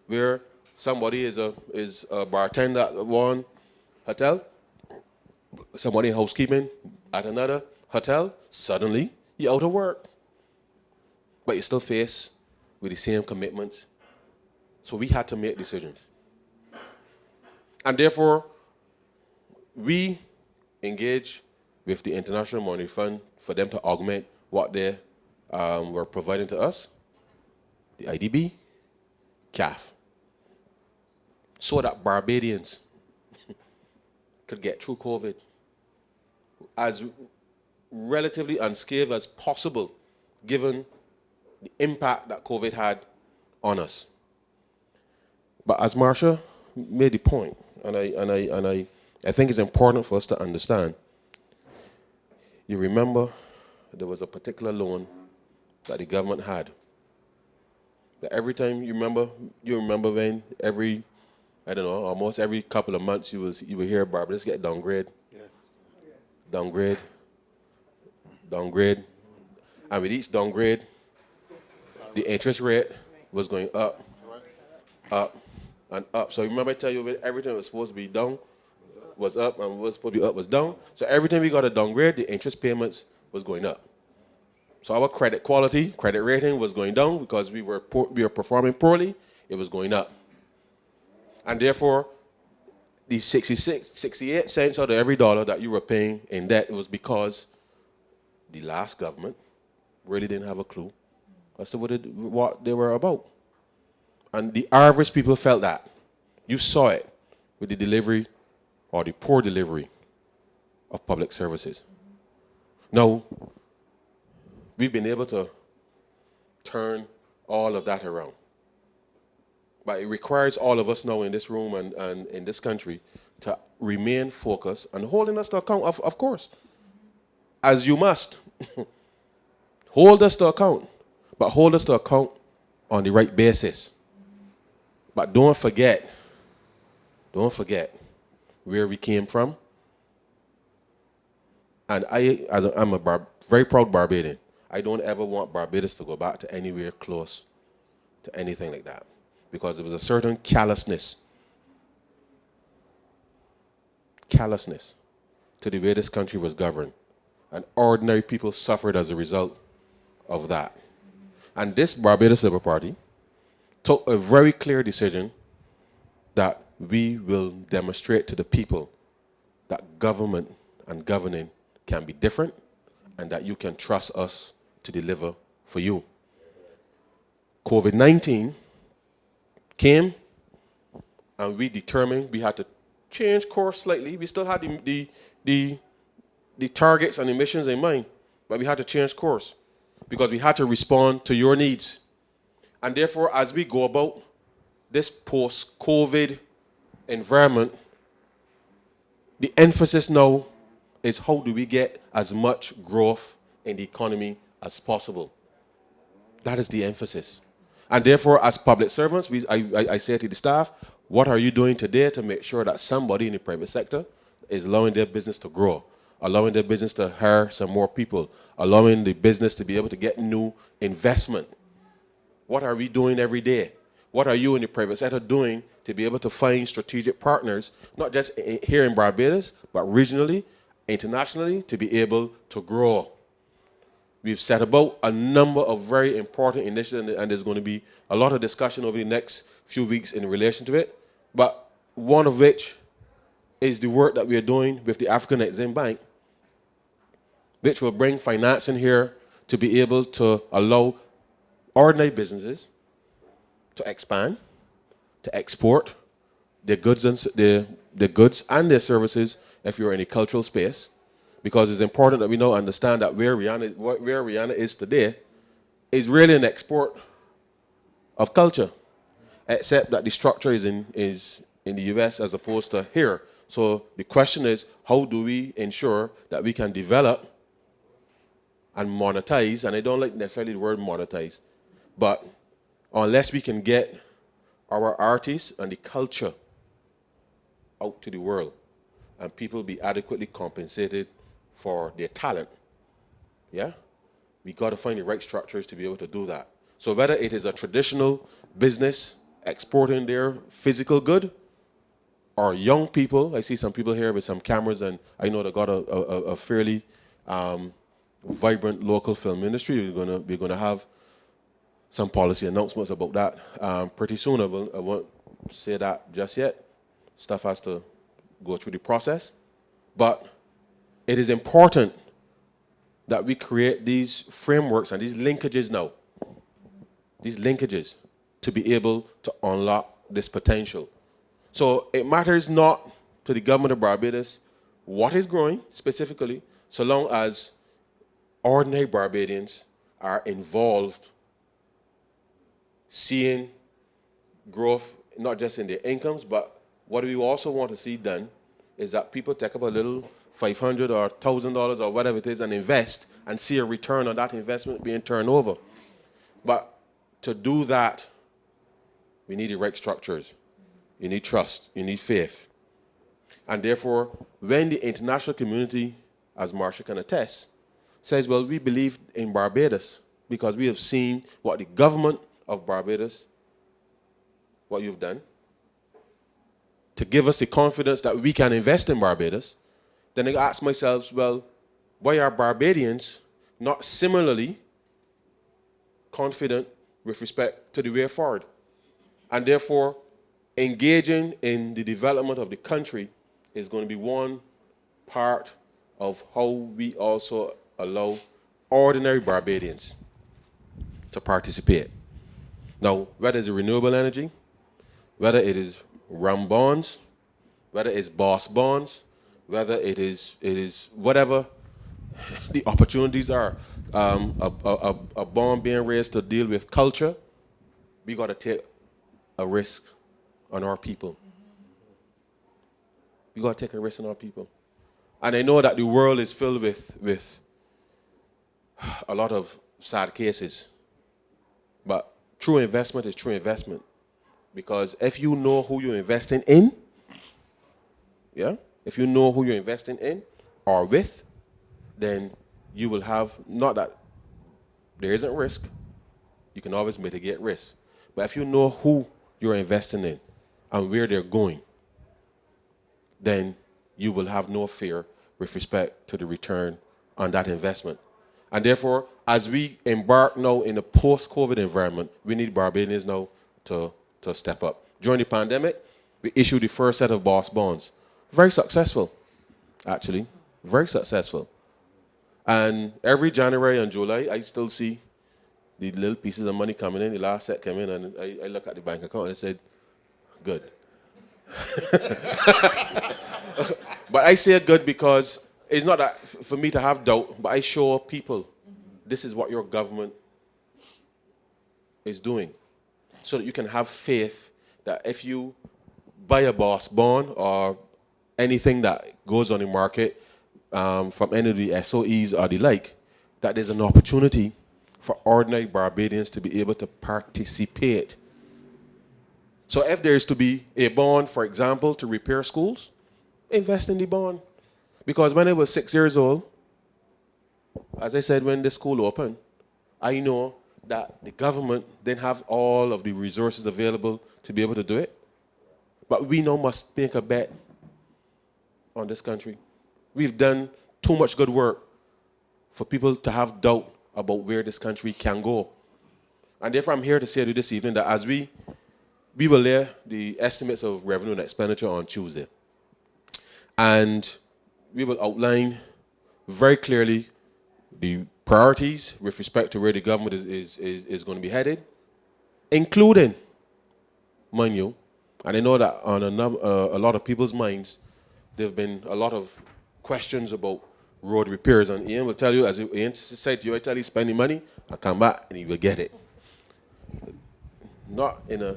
where somebody is a bartender at one hotel, somebody in housekeeping at another hotel, suddenly you're out of work. But you're still faced with the same commitments. So we had to make decisions. And therefore, we engage with the International Monetary Fund for them to augment what they were providing to us, the IDB, CAF, so that Barbadians could get through COVID as relatively unscathed as possible, given the impact that COVID had on us. But as Marsha made the point, and I think it's important for us to understand, you remember there was a particular loan that the government had. That every time you remember when almost every couple of months you would hear Barbados get downgrade. Yes. Downgrade. And with each downgrade, the interest rate was going up, and up. So remember I tell you, when everything that was supposed to be down was up, and what was supposed to be up was down. So every time we got a downgrade, the interest payments was going up. So our credit rating was going down because we were performing poorly. It was going up. And therefore, the 68 cents out of every dollar that you were paying in debt, it was because the last government really didn't have a clue as to what they were about. And the average people felt that. You saw it with the delivery or the poor delivery of public services. Now, we've been able to turn all of that around. But it requires all of us now in this room and in this country to remain focused and holding us to account, of course, as you must. Hold us to account, but hold us to account on the right basis. But don't forget where we came from. And I'm a very proud Barbadian. I don't ever want Barbados to go back to anywhere close to anything like that. Because there was a certain callousness to the way this country was governed. And ordinary people suffered as a result of that. And this Barbados Labour Party took a very clear decision that we will demonstrate to the people that government and governing can be different and that you can trust us to deliver for you. COVID-19 came and we determined we had to change course slightly. We still had the targets and the missions in mind, but we had to change course because we had to respond to your needs. And therefore, as we go about this post-COVID environment, the emphasis now is how do we get as much growth in the economy as possible. That is the emphasis. And therefore, as public servants, I say to the staff, what are you doing today to make sure that somebody in the private sector is allowing their business to grow, allowing their business to hire some more people, allowing the business to be able to get new investment? What are we doing every day? What are you in the private sector doing to be able to find strategic partners, not just here in Barbados, but regionally, internationally, to be able to grow? We've set about a number of very important initiatives, and there's going to be a lot of discussion over the next few weeks in relation to it. But one of which is the work that we are doing with the African Exim Bank, which will bring financing here to be able to allow ordinary businesses to expand, to export their goods and their services if you're in a cultural space. Because it's important that we now understand that where Rihanna is today is really an export of culture, except that the structure is in the US as opposed to here. So the question is, how do we ensure that we can develop and monetize, and I don't like necessarily the word monetize, but unless we can get our artists and the culture out to the world and people be adequately compensated for their talent, yeah, we got to find the right structures to be able to do that. So whether it is a traditional business exporting their physical good, or young people, I see some people here with some cameras, and I know they got a fairly vibrant local film industry. We're gonna have some policy announcements about that pretty soon. I won't say that just yet. Stuff has to go through the process, but it is important that we create these frameworks and these linkages now, to be able to unlock this potential. So it matters not to the government of Barbados what is growing specifically, so long as ordinary Barbadians are involved, seeing growth not just in their incomes, but what we also want to see done is that people take up a little $500 or $1,000 or whatever it is and invest and see a return on that investment being turned over. But to do that, we need the right structures. You need trust. You need faith. And therefore, when the international community, as Marsha can attest, says, well, we believe in Barbados because we have seen what the government of Barbados, what you've done, to give us the confidence that we can invest in Barbados, then I ask myself, well, why are Barbadians not similarly confident with respect to the way forward? And therefore, engaging in the development of the country is going to be one part of how we also allow ordinary Barbadians to participate. Now, whether it's renewable energy, whether it is RAM bonds, whether it's boss bonds, whether it is whatever the opportunities are, a bond being raised to deal with culture, we got to take a risk on our people. We got to take a risk on our people. And I know that the world is filled with a lot of sad cases. But true investment is true investment. Because if you know who you're investing in, yeah, if you know who you're investing in or with, then you will have, not that there isn't risk, you can always mitigate risk. But if you know who you're investing in and where they're going, then you will have no fear with respect to the return on that investment. And therefore, as we embark now in a post-COVID environment, we need Barbadians now to step up. During the pandemic, we issued the first set of boss bonds. Very successful, actually. Very successful. And every January and July, I still see the little pieces of money coming in. The last set came in, and I look at the bank account and I said, good. But I say good because it's not that for me to have doubt, but I show people this is what your government is doing. So that you can have faith that if you buy a boss bond or anything that goes on the market from any of the SOEs or the like, that there's an opportunity for ordinary Barbadians to be able to participate. So if there is to be a bond, for example, to repair schools, invest in the bond. Because when I was 6 years old, as I said, when the school opened, I know that the government didn't have all of the resources available to be able to do it. But we now must make a bet on this country. We've done too much good work for people to have doubt about where this country can go. And therefore, I'm here to say to you this evening that as we will lay the estimates of revenue and expenditure on Tuesday. And we will outline very clearly the priorities with respect to where the government is going to be headed, including, mind you, and I know that on a lot of people's minds, there have been a lot of questions about road repairs. And Ian will tell you, as Ian said to you, I tell you, spend the money, I'll come back and he will get it. Not in a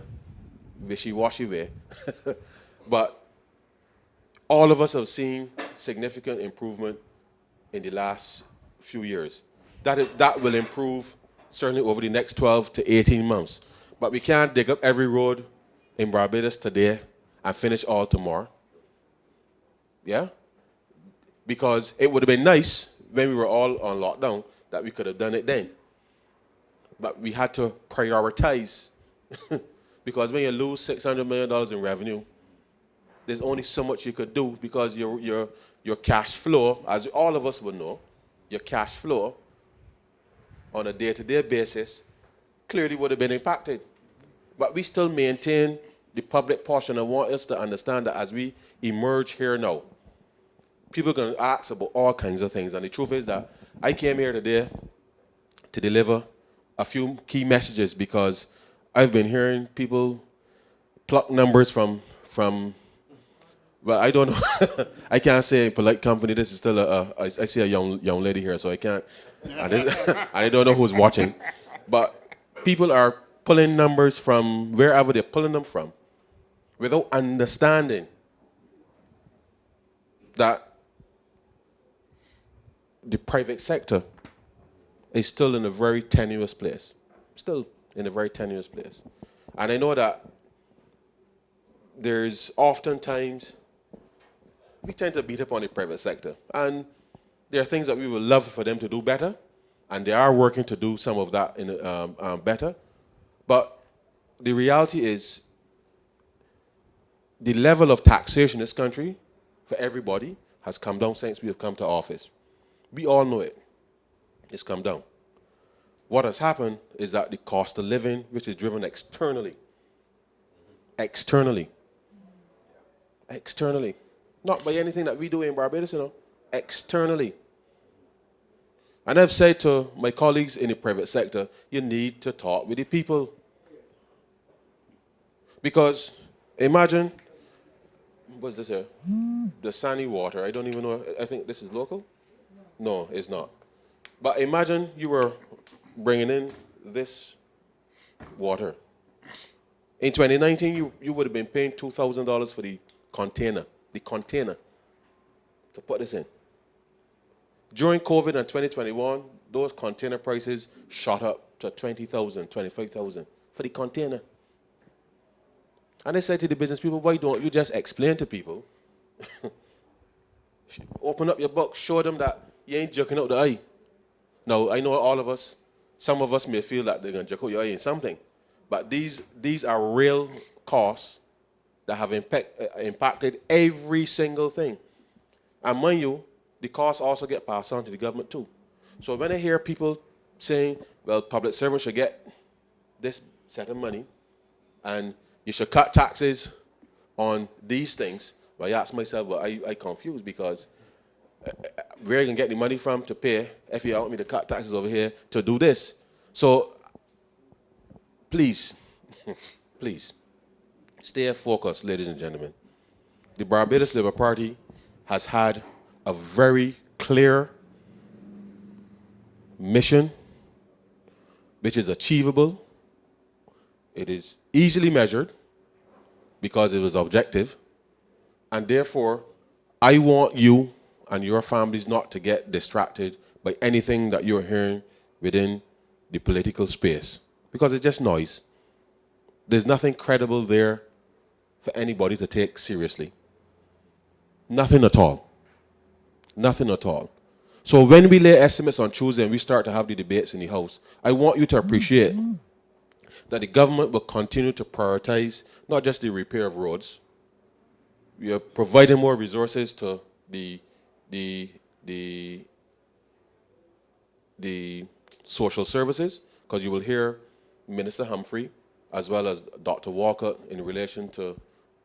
wishy-washy way, but all of us have seen significant improvement in the last few years. That will improve certainly over the next 12 to 18 months. But we can't dig up every road in Barbados today and finish all tomorrow. Yeah? Because it would have been nice when we were all on lockdown that we could have done it then. But we had to prioritize. Because when you lose $600 million in revenue, there's only so much you could do because your cash flow, as all of us would know, your cash flow on a day-to-day basis clearly would have been impacted. But we still maintain the public portion. I want us to understand that as we emerge here now, people are going to ask about all kinds of things. And the truth is that I came here today to deliver a few key messages because I've been hearing people pluck numbers from well, I don't know. I can't say polite company. This is still I see a young lady here, so I can't. I don't know who's watching. But people are pulling numbers from wherever they're pulling them from without understanding that the private sector is still in a very tenuous place. Still in a very tenuous place. And I know that there's oftentimes, we tend to beat up on the private sector. And there are things that we would love for them to do better, and they are working to do some of that better. But the reality is the level of taxation in this country for everybody has come down since we have come to office. We all know it. It's come down. What has happened is that the cost of living, which is driven externally, not by anything that we do in Barbados, externally. And I've said to my colleagues in the private sector, you need to talk with the people. Because imagine, what's this here? The sunny water. I don't even know, I think this is local? No, it's not. But imagine you were bringing in this water In 2019, you would have been paying $2,000 for the container to put this in. During COVID in 2021, those container prices shot up to $20,000, $25,000 for the container. And I said to the business people, why don't you just explain to people, open up your book, show them that you ain't jerking out the eye. Now, I know all of us, some of us may feel that they're going to jerk out your eye in something, but these are real costs that have impacted every single thing. And mind you, the costs also get passed on to the government too. So when I hear people saying, well, public servants should get this set of money and you should cut taxes on these things, well, I ask myself, well, I confused because where are you going to get the money from to pay if you want me to cut taxes over here to do this? So please, please, stay focused, ladies and gentlemen. The Barbados Labour Party has had a very clear mission, which is achievable. It is easily measured because it was objective. And therefore, I want you and your families not to get distracted by anything that you're hearing within the political space, because it's just noise. There's nothing credible there for anybody to take seriously. Nothing at all. Nothing at all. So when we lay estimates on Tuesday and we start to have the debates in the House, I want you to appreciate that the government will continue to prioritize not just the repair of roads. We are providing more resources to the social services, because you will hear Minister Humphrey as well as Dr. Walker in relation to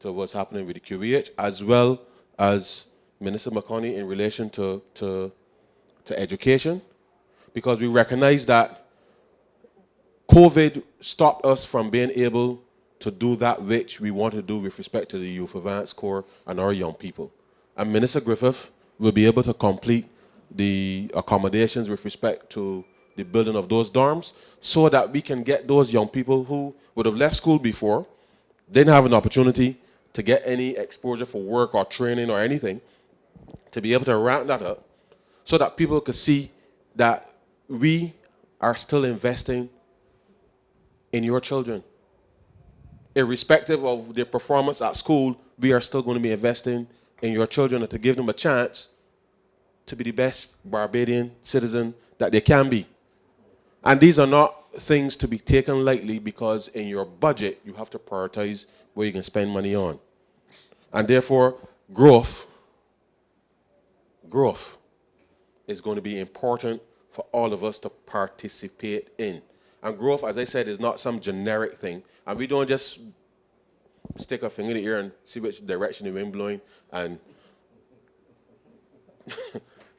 what's happening with the QVH, as well as Minister McConney in relation to education, because we recognize that COVID stopped us from being able to do that which we want to do with respect to the Youth Advance Corps and our young people. And Minister Griffith will be able to complete the accommodations with respect to the building of those dorms so that we can get those young people who would have left school before, didn't have an opportunity to get any exposure for work or training or anything, to be able to ramp that up so that people could see that we are still investing in your children. Irrespective of their performance at school, we are still going to be investing in your children and to give them a chance to be the best Barbadian citizen that they can be. And these are not things to be taken lightly, because in your budget, you have to prioritize where you can spend money on. And therefore, growth is going to be important for all of us to participate in. And growth, as I said, is not some generic thing. And we don't just stick a finger in the air and see which direction the wind blowing and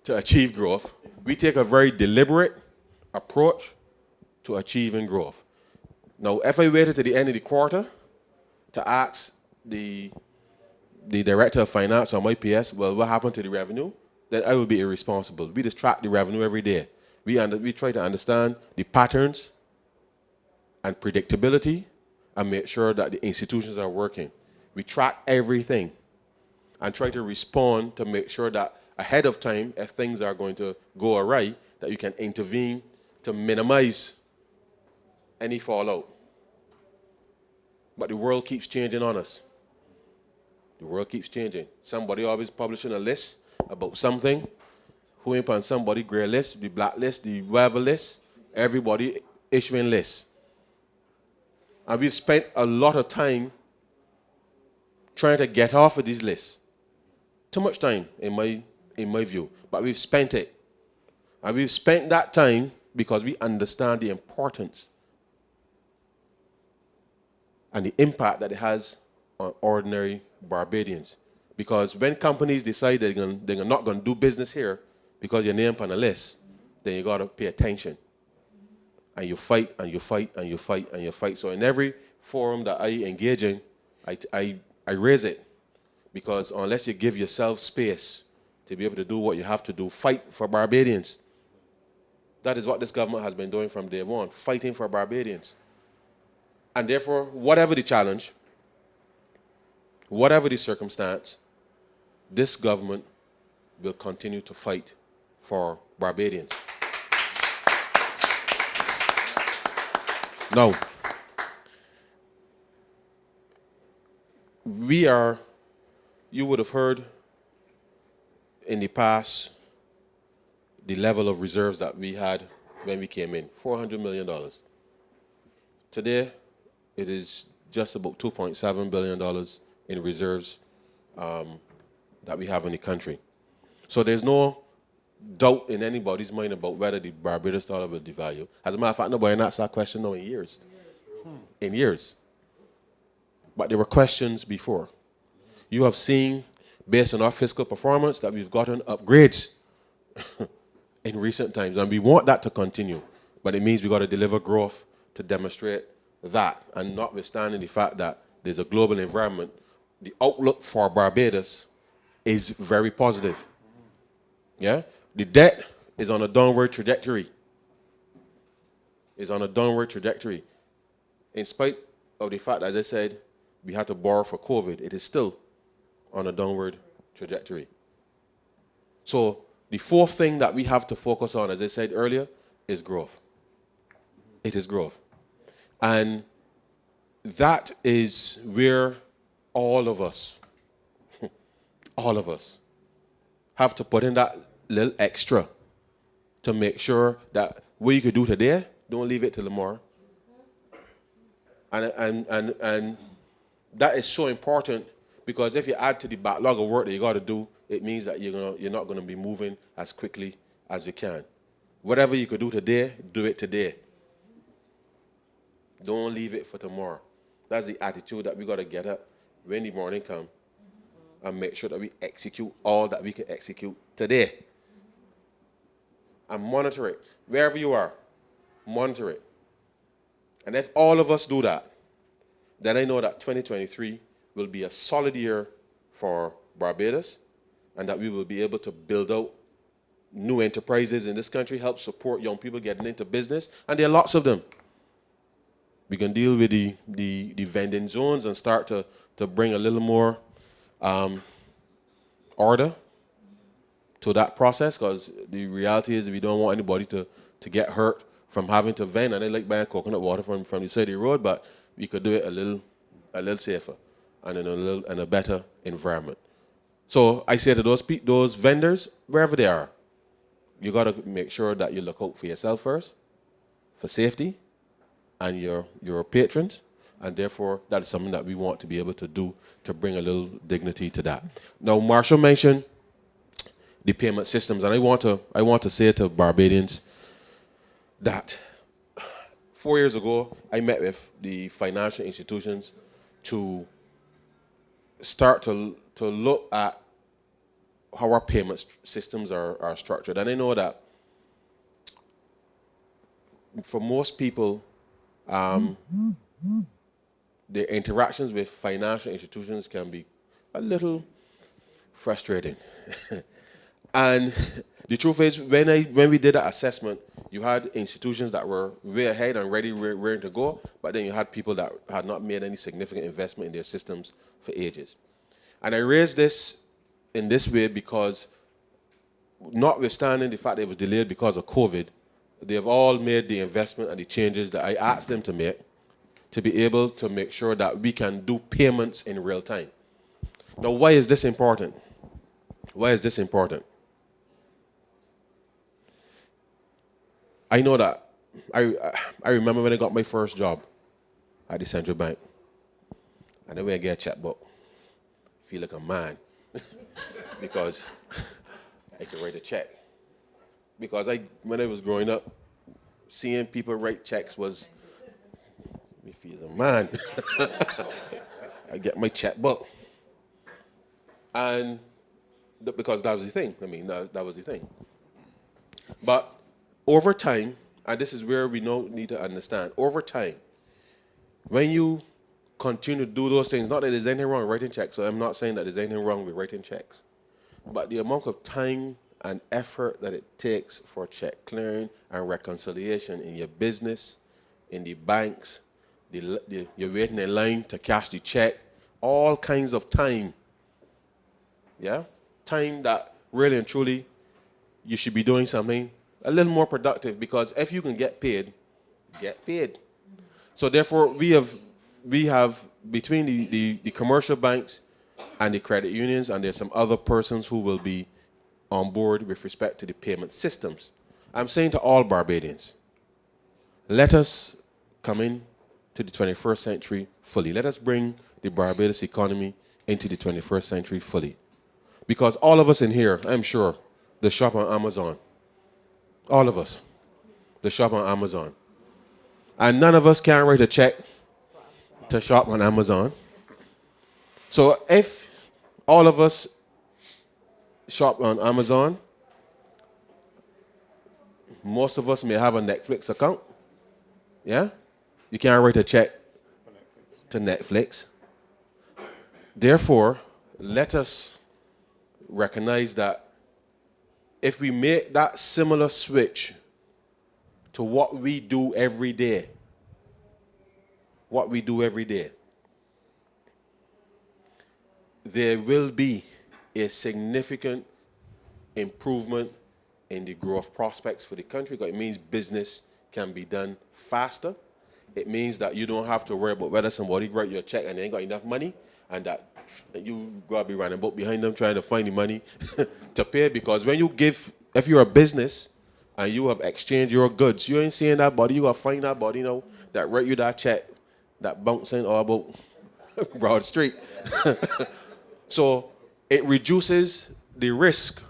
to achieve growth. We take a very deliberate approach to achieving growth. Now, if I waited to the end of the quarter to ask the Director of Finance or my PS, well, what happened to the revenue, then I would be irresponsible. We just track the revenue every day. We try to understand the patterns and predictability and make sure that the institutions are working. We track everything and try to respond to make sure that ahead of time, if things are going to go awry, that you can intervene to minimize any fallout. But the world keeps changing on us. The world keeps changing. Somebody always publishing a list about something, who ain't on somebody gray list, the black list, the whatever list, everybody issuing lists. And we've spent a lot of time trying to get off of these lists. Too much time, in my view. But we've spent it. And we've spent that time because we understand the importance and the impact that it has on ordinary Barbadians. Because when companies decide they're not going to do business here because your name on a list, then you got to pay attention. And you fight, and you fight, and you fight, and you fight. So in every forum that I engage in, I raise it. Because unless you give yourself space to be able to do what you have to do, fight for Barbadians. That is what this government has been doing from day one, fighting for Barbadians. And therefore, whatever the challenge, whatever the circumstance, this government will continue to fight for Barbadians. Now, you would have heard in the past the level of reserves that we had when we came in, $400 million. Today, it is just about $2.7 billion in reserves that we have in the country. So there's no doubt in anybody's mind about whether the Barbados dollar will devalue. As a matter of fact, nobody asked that question now in years. In years. But there were questions before. You have seen, based on our fiscal performance, that we've gotten upgrades in recent times. And we want that to continue. But it means we've got to deliver growth to demonstrate that. And notwithstanding the fact that there's a global environment, the outlook for Barbados is very positive. Yeah? The debt is on a downward trajectory. Is on a downward trajectory. In spite of the fact, as I said, we had to borrow for COVID, it is still on a downward trajectory. So the fourth thing that we have to focus on, as I said earlier, is growth. It is growth. And that is where all of us have to put in that little extra to make sure that what you could do today, don't leave it till tomorrow. And that is so important, because if you add to the backlog of work that you got to do, it means that you're not going to be moving as quickly as you can. Whatever you could do today, do it today. Don't leave it for tomorrow. That's the attitude that we got to get up when the morning comes, and make sure that we execute all that we can execute today. And monitor it. Wherever you are, monitor it. And if all of us do that, then I know that 2023 will be a solid year for Barbados, and that we will be able to build out new enterprises in this country, help support young people getting into business, and there are lots of them. We can deal with the vending zones and start to bring a little more order to that process, because the reality is we don't want anybody to get hurt from having to vend. And I like buying coconut water from the city road, but we could do it a little safer and in a better environment. So I say to those vendors, wherever they are, you got to make sure that you look out for yourself first, for safety, and your patrons, and therefore that is something that we want to be able to do to bring a little dignity to that. Now, Marshall mentioned the payment systems, and I want to say to Barbadians that 4 years ago I met with the financial institutions to start to look at how our payment systems are structured. And I know that for most people, their interactions with financial institutions can be a little frustrating. And the truth is, when we did that assessment, you had institutions that were way ahead and ready to go, but then you had people that had not made any significant investment in their systems for ages. And I raised this in this way because, notwithstanding the fact that it was delayed because of COVID, they have all made the investment and the changes that I asked them to make to be able to make sure that we can do payments in real time. Now, why is this important? Why is this important? I know that I remember when I got my first job at the central bank, and then when I get a checkbook, I feel like a man because I can write a check. Because when I was growing up, seeing people write checks was, me feel a man. I get my checkbook. And because that was the thing. I mean, that was the thing. But over time, and this is where we now need to understand, over time, when you continue to do those things, not that there's anything wrong with writing checks, so I'm not saying that there's anything wrong with writing checks, but the amount of time and effort that it takes for check clearing and reconciliation in your business, in the banks, you're waiting in line to cash the check, all kinds of time. Yeah? Time that really and truly you should be doing something a little more productive, because if you can get paid, get paid. So therefore, we have between the commercial banks and the credit unions, and there's some other persons who will be on board with respect to the payment systems. I'm saying to all Barbadians, let us come in to the 21st century fully. Let us bring the Barbados economy into the 21st century fully. Because all of us in here, I'm sure, they shop on Amazon. All of us. They shop on Amazon. And none of us can write a check to shop on Amazon. So if all of us shop on Amazon, most of us may have a Netflix account. Yeah? You can't write a check to Netflix. Therefore, let us recognize that if we make that similar switch to what we do every day, there will be a significant improvement in the growth prospects for the country, because it means business can be done faster. It means that you don't have to worry about whether somebody write you a check and they ain't got enough money, and that you gotta be running about behind them trying to find the money to pay. Because when you give, if you're a business and you have exchanged your goods, you ain't seeing that body, you gotta find that body, that write you that check, that bouncing all about Broad Street. So it reduces the risk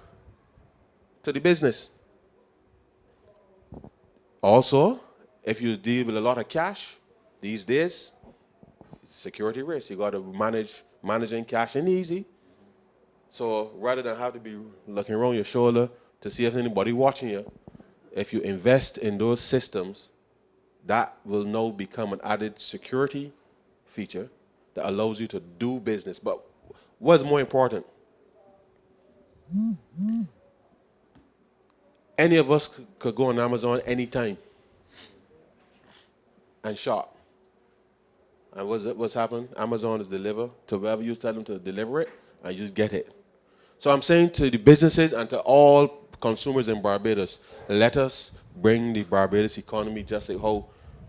to the business. Also, if you deal with a lot of cash these days, security risk. You got to managing cash ain't easy. So rather than have to be looking around your shoulder to see if anybody watching you, if you invest in those systems, that will now become an added security feature that allows you to do business. But what's more important? Any of us could go on Amazon anytime and shop. And what's happened? Amazon is deliver to wherever you tell them to deliver it, and you just get it. So I'm saying to the businesses and to all consumers in Barbados, let us bring the Barbados economy just like how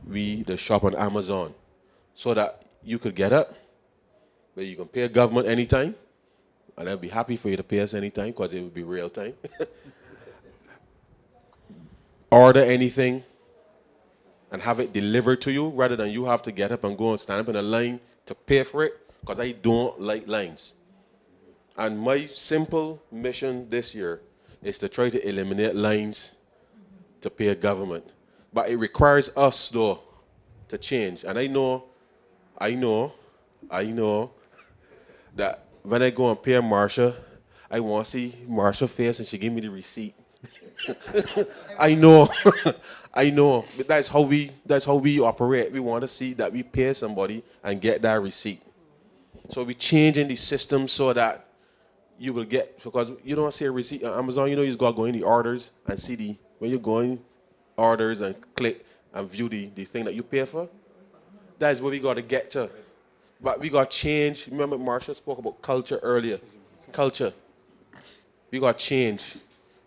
we shop on Amazon, so that you could get up, where you can pay government anytime, and I'll be happy for you to pay us anytime because it will be real time. Order anything and have it delivered to you rather than you have to get up and go and stand up in a line to pay for it, because I don't like lines. And my simple mission this year is to try to eliminate lines to pay a government. But it requires us, though, to change. And I know that when I go and pay Marsha, I want to see Marsha's face and she give me the receipt. I know, but that's how we operate. We want to see that we pay somebody and get that receipt. So we're changing the system so that you will get, because you don't see a receipt on Amazon. You just got to go in the orders and see when you go in orders and click and view the thing that you pay for. That's where we got to get to. But we got to change. Remember, Marsha spoke about culture earlier. Culture. We got to change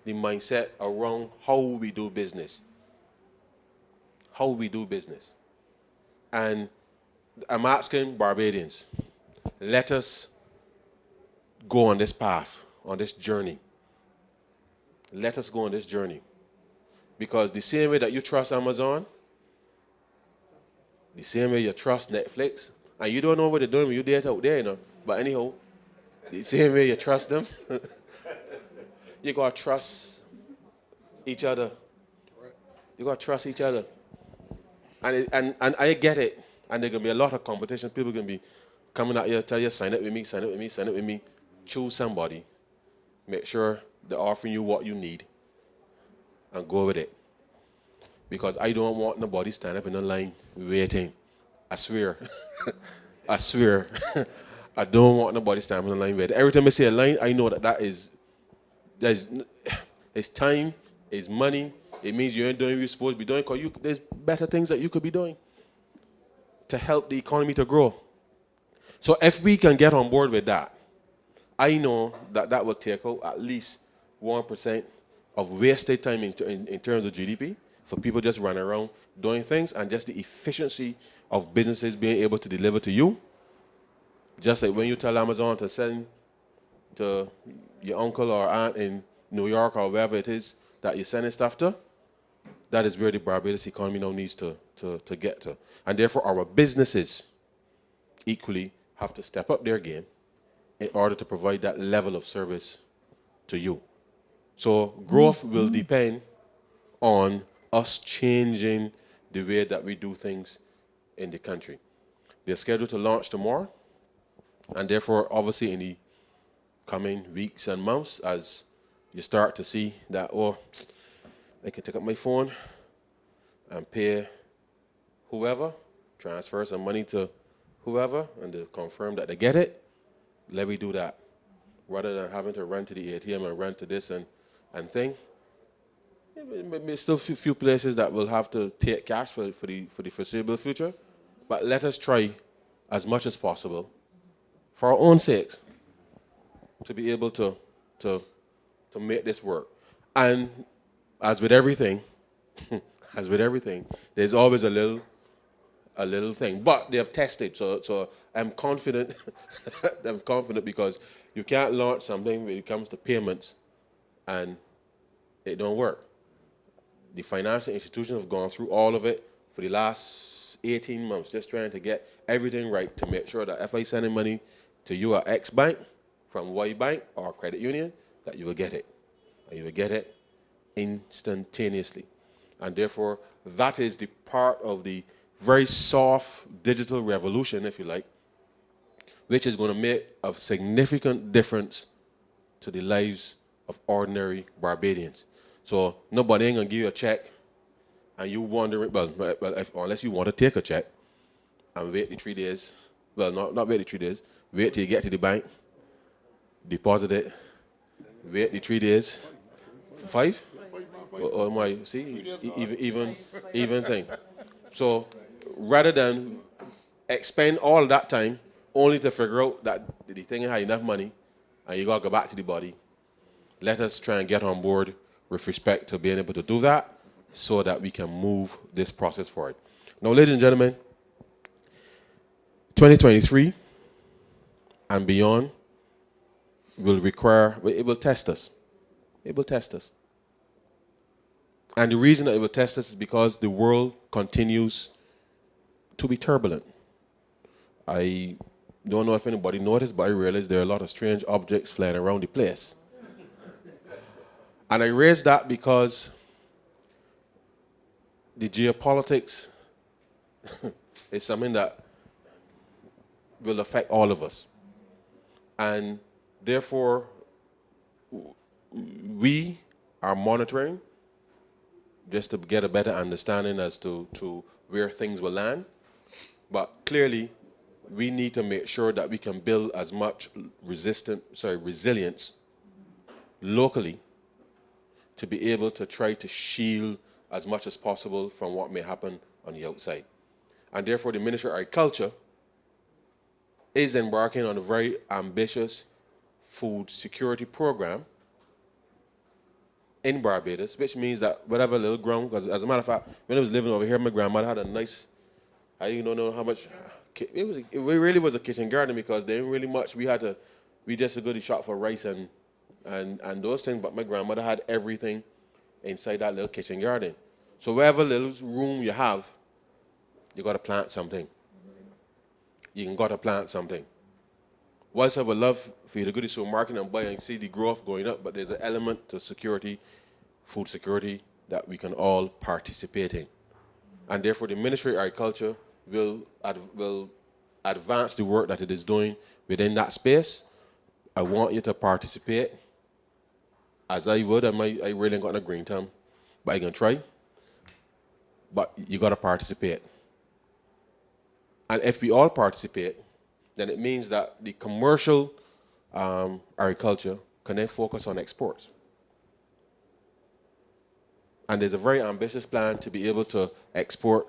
the mindset around how we do business. How we do business. And I'm asking Barbadians, let us go on this path, on this journey. Let us go on this journey. Because the same way that you trust Amazon, the same way you trust Netflix, and you don't know what they're doing when you date out there, But anyhow, the same way you trust them, you got to trust each other. You got to trust each other. And I get it. And there's going to be a lot of competition. People are going to be coming out here, tell you, sign up with me, sign up with me, sign up with me. Choose somebody. Make sure they're offering you what you need. And go with it. Because I don't want nobody stand up in the line waiting. I swear. I swear. I don't want nobody standing in the line waiting. Every time I see a line, I know it's time, it's money. It means you ain't doing what you're supposed to be doing, because there's better things that you could be doing. to help the economy to grow. So if we can get on board with that, I know that that will take out at least 1% of wasted time in terms of GDP for people just running around doing things, and just the efficiency of businesses being able to deliver to you. Just like when you tell Amazon to send to your uncle or aunt in New York or wherever it is that you're sending stuff to, that is where the Barbados economy now needs to get to. And therefore, our businesses equally have to step up their game in order to provide that level of service to you. So growth will depend on us changing the way that we do things in the country. They're scheduled to launch tomorrow, and therefore, obviously, in the coming weeks and months, as you start to see that, oh, I can take up my phone and pay whoever, transfer some money to whoever, and they confirm that they get it, let me do that. Rather than having to run to the ATM and run to this and thing. There's still a few places that will have to take cash for the foreseeable future, but let us try as much as possible, for our own sakes, to be able to make this work. And as with everything, there's always a little thing. But they have tested, so I'm confident. I'm confident because you can't launch something when it comes to payments and it don't work. The financial institutions have gone through all of it for the last 18 months, just trying to get everything right to make sure that if I send money to you at X bank from Y bank or credit union, that you will get it. And you will get it instantaneously. And therefore, that is the part of the very soft digital revolution, if you like, which is going to make a significant difference to the lives of ordinary Barbadians. So nobody ain't going to give you a check and you wondering, unless you want to take a check and wait the 3 days, not wait the 3 days, wait till you get to the bank, deposit it, wait the 3 days, 5? Oh my, see, even thing. So rather than expend all that time only to figure out that the thing had enough money and you got to go back to the body, let us try and get on board with respect to being able to do that so that we can move this process forward. Now, ladies and gentlemen, 2023 and beyond will require, it will test us. It will test us. And the reason that it will test us is because the world continues to be turbulent. I don't know if anybody noticed, but I realized there are a lot of strange objects flying around the place. And I raise that because the geopolitics is something that will affect all of us. And therefore, we are monitoring just to get a better understanding as to where things will land. But clearly, we need to make sure that we can build as much resilience locally to be able to try to shield as much as possible from what may happen on the outside. And therefore, the Ministry of Agriculture is embarking on a very ambitious food security program in Barbados, which means that whatever little ground, because as a matter of fact, when I was living over here, my grandmother had a nice, I don't know how much, it really was a kitchen garden because there ain't really much, we just go to the shop for rice and those things, but my grandmother had everything inside that little kitchen garden. So wherever little room you have, you got to plant something. You got to plant something. Whilst I would love for you to go to the supermarket and buy and see the growth going up, but there's an element to security, food security, that we can all participate in. And therefore, the Ministry of Agriculture will advance the work that it is doing within that space. I want you to participate, as I would. I really ain't got no green thumb, but I can try. But you got to participate. And if we all participate, then it means that the commercial agriculture can then focus on exports. And there's a very ambitious plan to be able to export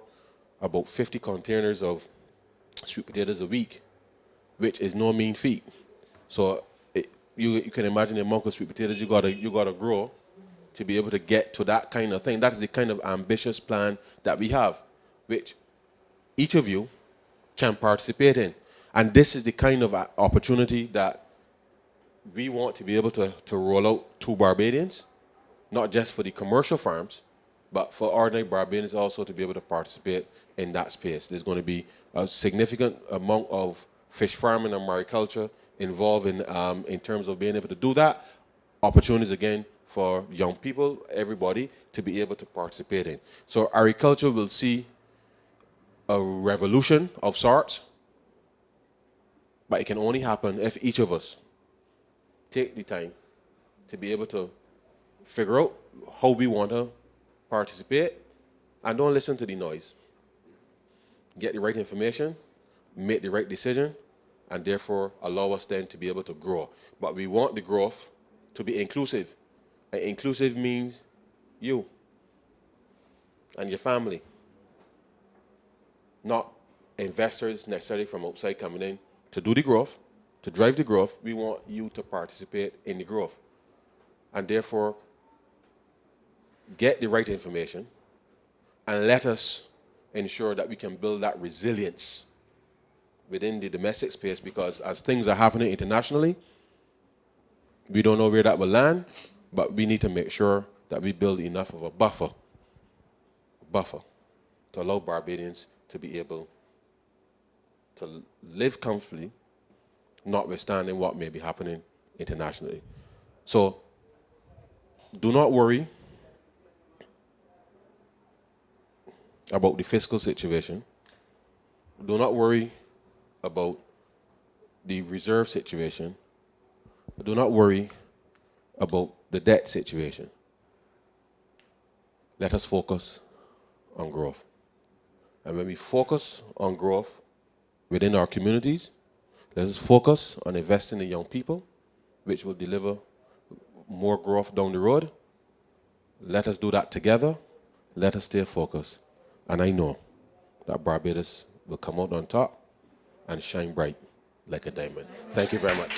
about 50 containers of sweet potatoes a week, which is no mean feat. So you can imagine the amount of sweet potatoes you gotta grow to be able to get to that kind of thing. That is the kind of ambitious plan that we have, which each of you can participate in. And this is the kind of opportunity that we want to be able to roll out to Barbadians, not just for the commercial farms, but for ordinary Barbadians also to be able to participate in that space. There's going to be a significant amount of fish farming and mariculture involved in terms of being able to do that. Opportunities, again, for young people, everybody, to be able to participate in. So agriculture will see a revolution of sorts, but it can only happen if each of us take the time to be able to figure out how we want to participate and don't listen to the noise. Get the right information, make the right decision, and therefore allow us then to be able to grow. But we want the growth to be inclusive. And inclusive means you and your family, not investors necessarily from outside coming in to do the growth, to drive the growth. We want you to participate in the growth. And therefore, get the right information and let us ensure that we can build that resilience within the domestic space, because as things are happening internationally, we don't know where that will land, but we need to make sure that we build enough of a buffer to allow Barbadians to be able to live comfortably, notwithstanding what may be happening internationally. So do not worry about the fiscal situation. Do not worry about the reserve situation. Do not worry about the debt situation. Let us focus on growth. And when we focus on growth within our communities, let us focus on investing in young people, which will deliver more growth down the road. Let us do that together. Let us stay focused. And I know that Barbados will come out on top and shine bright like a diamond. Thank you very much.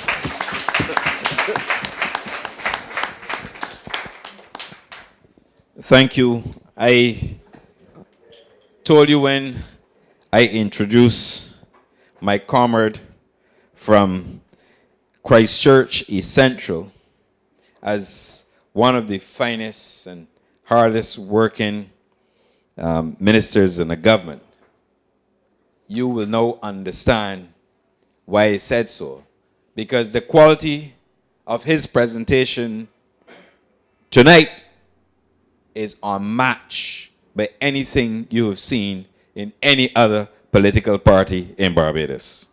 Thank you. I told you when I introduced my comrade from Christchurch East Central as one of the finest and hardest working ministers in the government. You will now understand why I said so. Because the quality of his presentation tonight is unmatched by anything you have seen in any other political party in Barbados.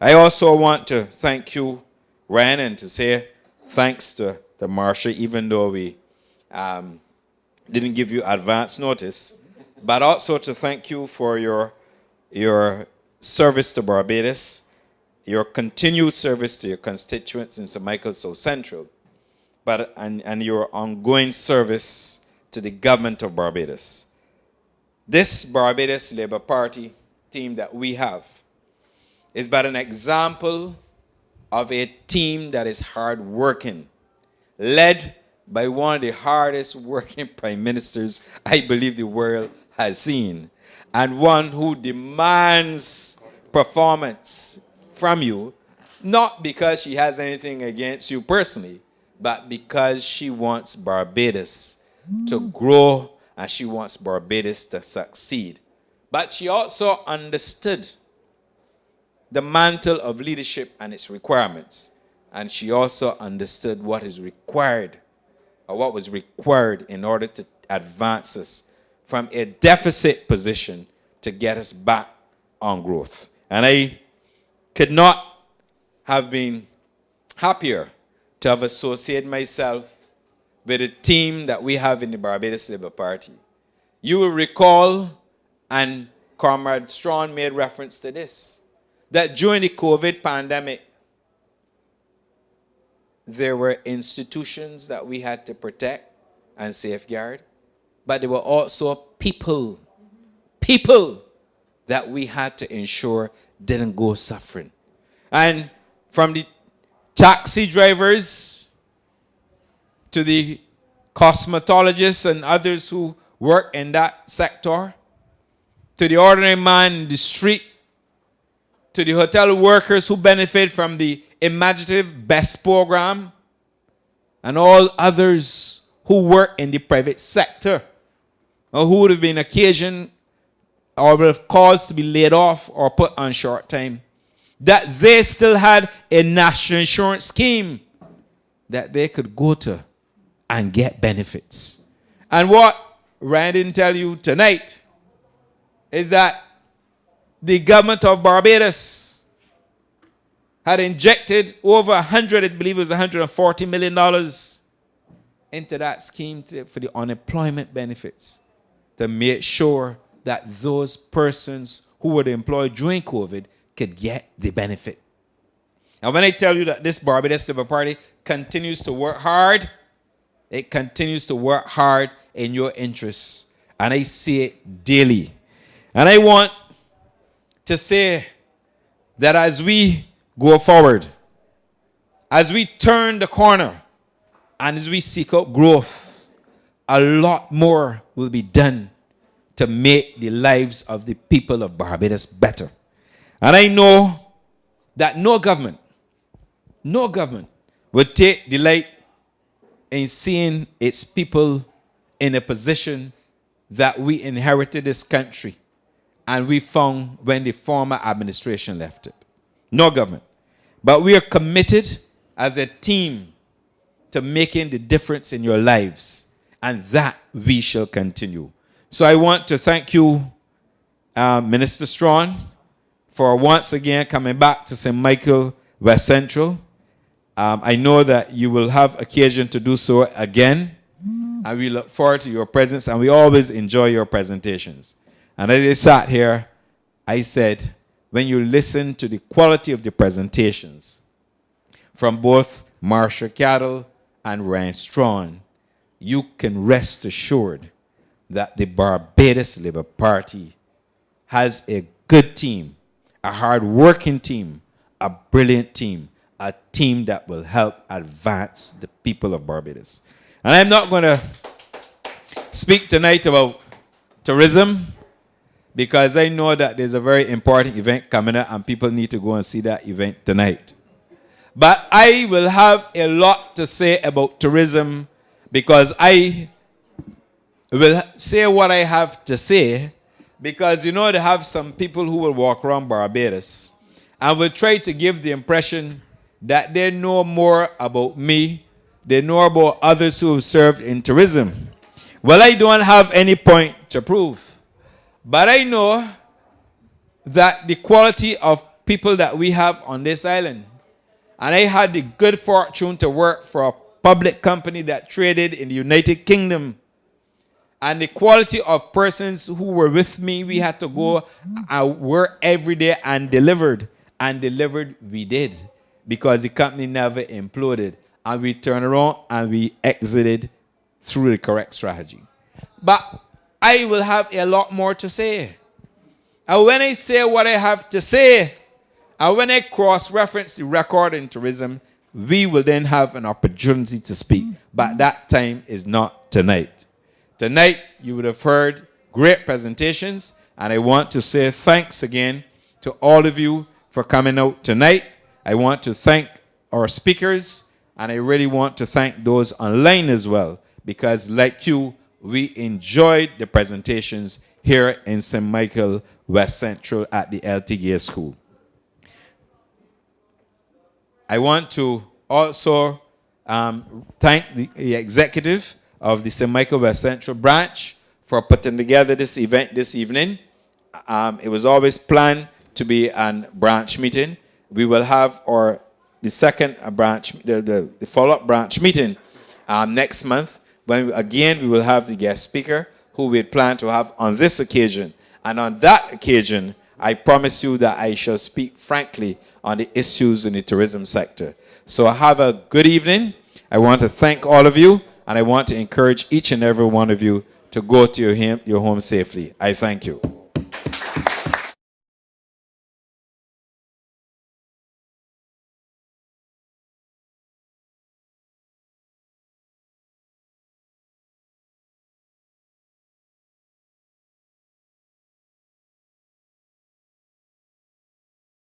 I also want to thank you, Ryan, and to say thanks to the Marshal, even though we didn't give you advance notice, but also to thank you for your service to Barbados, your continued service to your constituents in St. Michael South Central, and your ongoing service to the government of Barbados. This Barbados Labour Party team that we have is but an example of a team that is hard-working, led by one of the hardest working prime ministers I believe the world has seen, and one who demands performance from you, not because she has anything against you personally, but because she wants Barbados to grow and she wants Barbados to succeed. But she also understood the mantle of leadership and its requirements. And she also understood what is required, or what was required in order to advance us from a deficit position to get us back on growth. And I could not have been happier to have associated myself with a team that we have in the Barbados Labour Party. You will recall, and Comrade Straughn made reference to this, that during the COVID pandemic, there were institutions that we had to protect and safeguard, but there were also people that we had to ensure didn't go suffering. And from the taxi drivers to the cosmetologists and others who work in that sector, to the ordinary man in the street, to the hotel workers who benefit from the imaginative BEST program, and all others who work in the private sector, or who would have been occasioned or would have caused to be laid off or put on short time, that they still had a national insurance scheme that they could go to and get benefits. And what Ryan didn't tell you tonight is that the government of Barbados had injected over I believe it was $140 million into that scheme for the unemployment benefits to make sure that those persons who were employed during COVID could get the benefit. Now, when I tell you that this Barbados Labour Party continues to work hard, it continues to work hard in your interests. And I see it daily. And I want to say that as we go forward, as we turn the corner, and as we seek out growth, a lot more will be done to make the lives of the people of Barbados better. And I know that no government would take delight in seeing its people in a position that we inherited this country and we found when the former administration left it. No government. But we are committed as a team to making the difference in your lives, and that we shall continue. So I want to thank you, Minister Straughn, for once again coming back to St. Michael West Central. I know that you will have occasion to do so again, and we look forward to your presence, and we always enjoy your presentations. And as I sat here, I said, when you listen to the quality of the presentations from both Marsha Cattle and Ryan Straughn, you can rest assured that the Barbados Labour Party has a good team, a hard-working team, a brilliant team, a team that will help advance the people of Barbados. And I'm not going to speak tonight about tourism, because I know that there's a very important event coming up and people need to go and see that event tonight. But I will have a lot to say about tourism, because I will say what I have to say, because you know they have some people who will walk around Barbados and will try to give the impression that they know more about me, they know about others who have served in tourism. Well, I don't have any point to prove. But I know that the quality of people that we have on this island, and I had the good fortune to work for a public company that traded in the United Kingdom, and the quality of persons who were with me, we had to go and work every day and delivered. And delivered we did, because the company never imploded. And we turned around and we exited through the correct strategy. But I will have a lot more to say. And when I say what I have to say, and when I cross-reference the record in tourism, we will then have an opportunity to speak. But that time is not tonight. Tonight, you would have heard great presentations, and I want to say thanks again to all of you for coming out tonight. I want to thank our speakers, and I really want to thank those online as well, because like you, we enjoyed the presentations here in St. Michael West Central at the LTGA School. I want to also thank the executive of the St. Michael West Central branch for putting together this event this evening. It was always planned to be a branch meeting. We will have the second branch, the follow-up branch meeting next month, when again we will have the guest speaker who we plan to have on this occasion. And on that occasion, I promise you that I shall speak frankly on the issues in the tourism sector. So have a good evening. I want to thank all of you, and I want to encourage each and every one of you to go to your home safely. I thank you.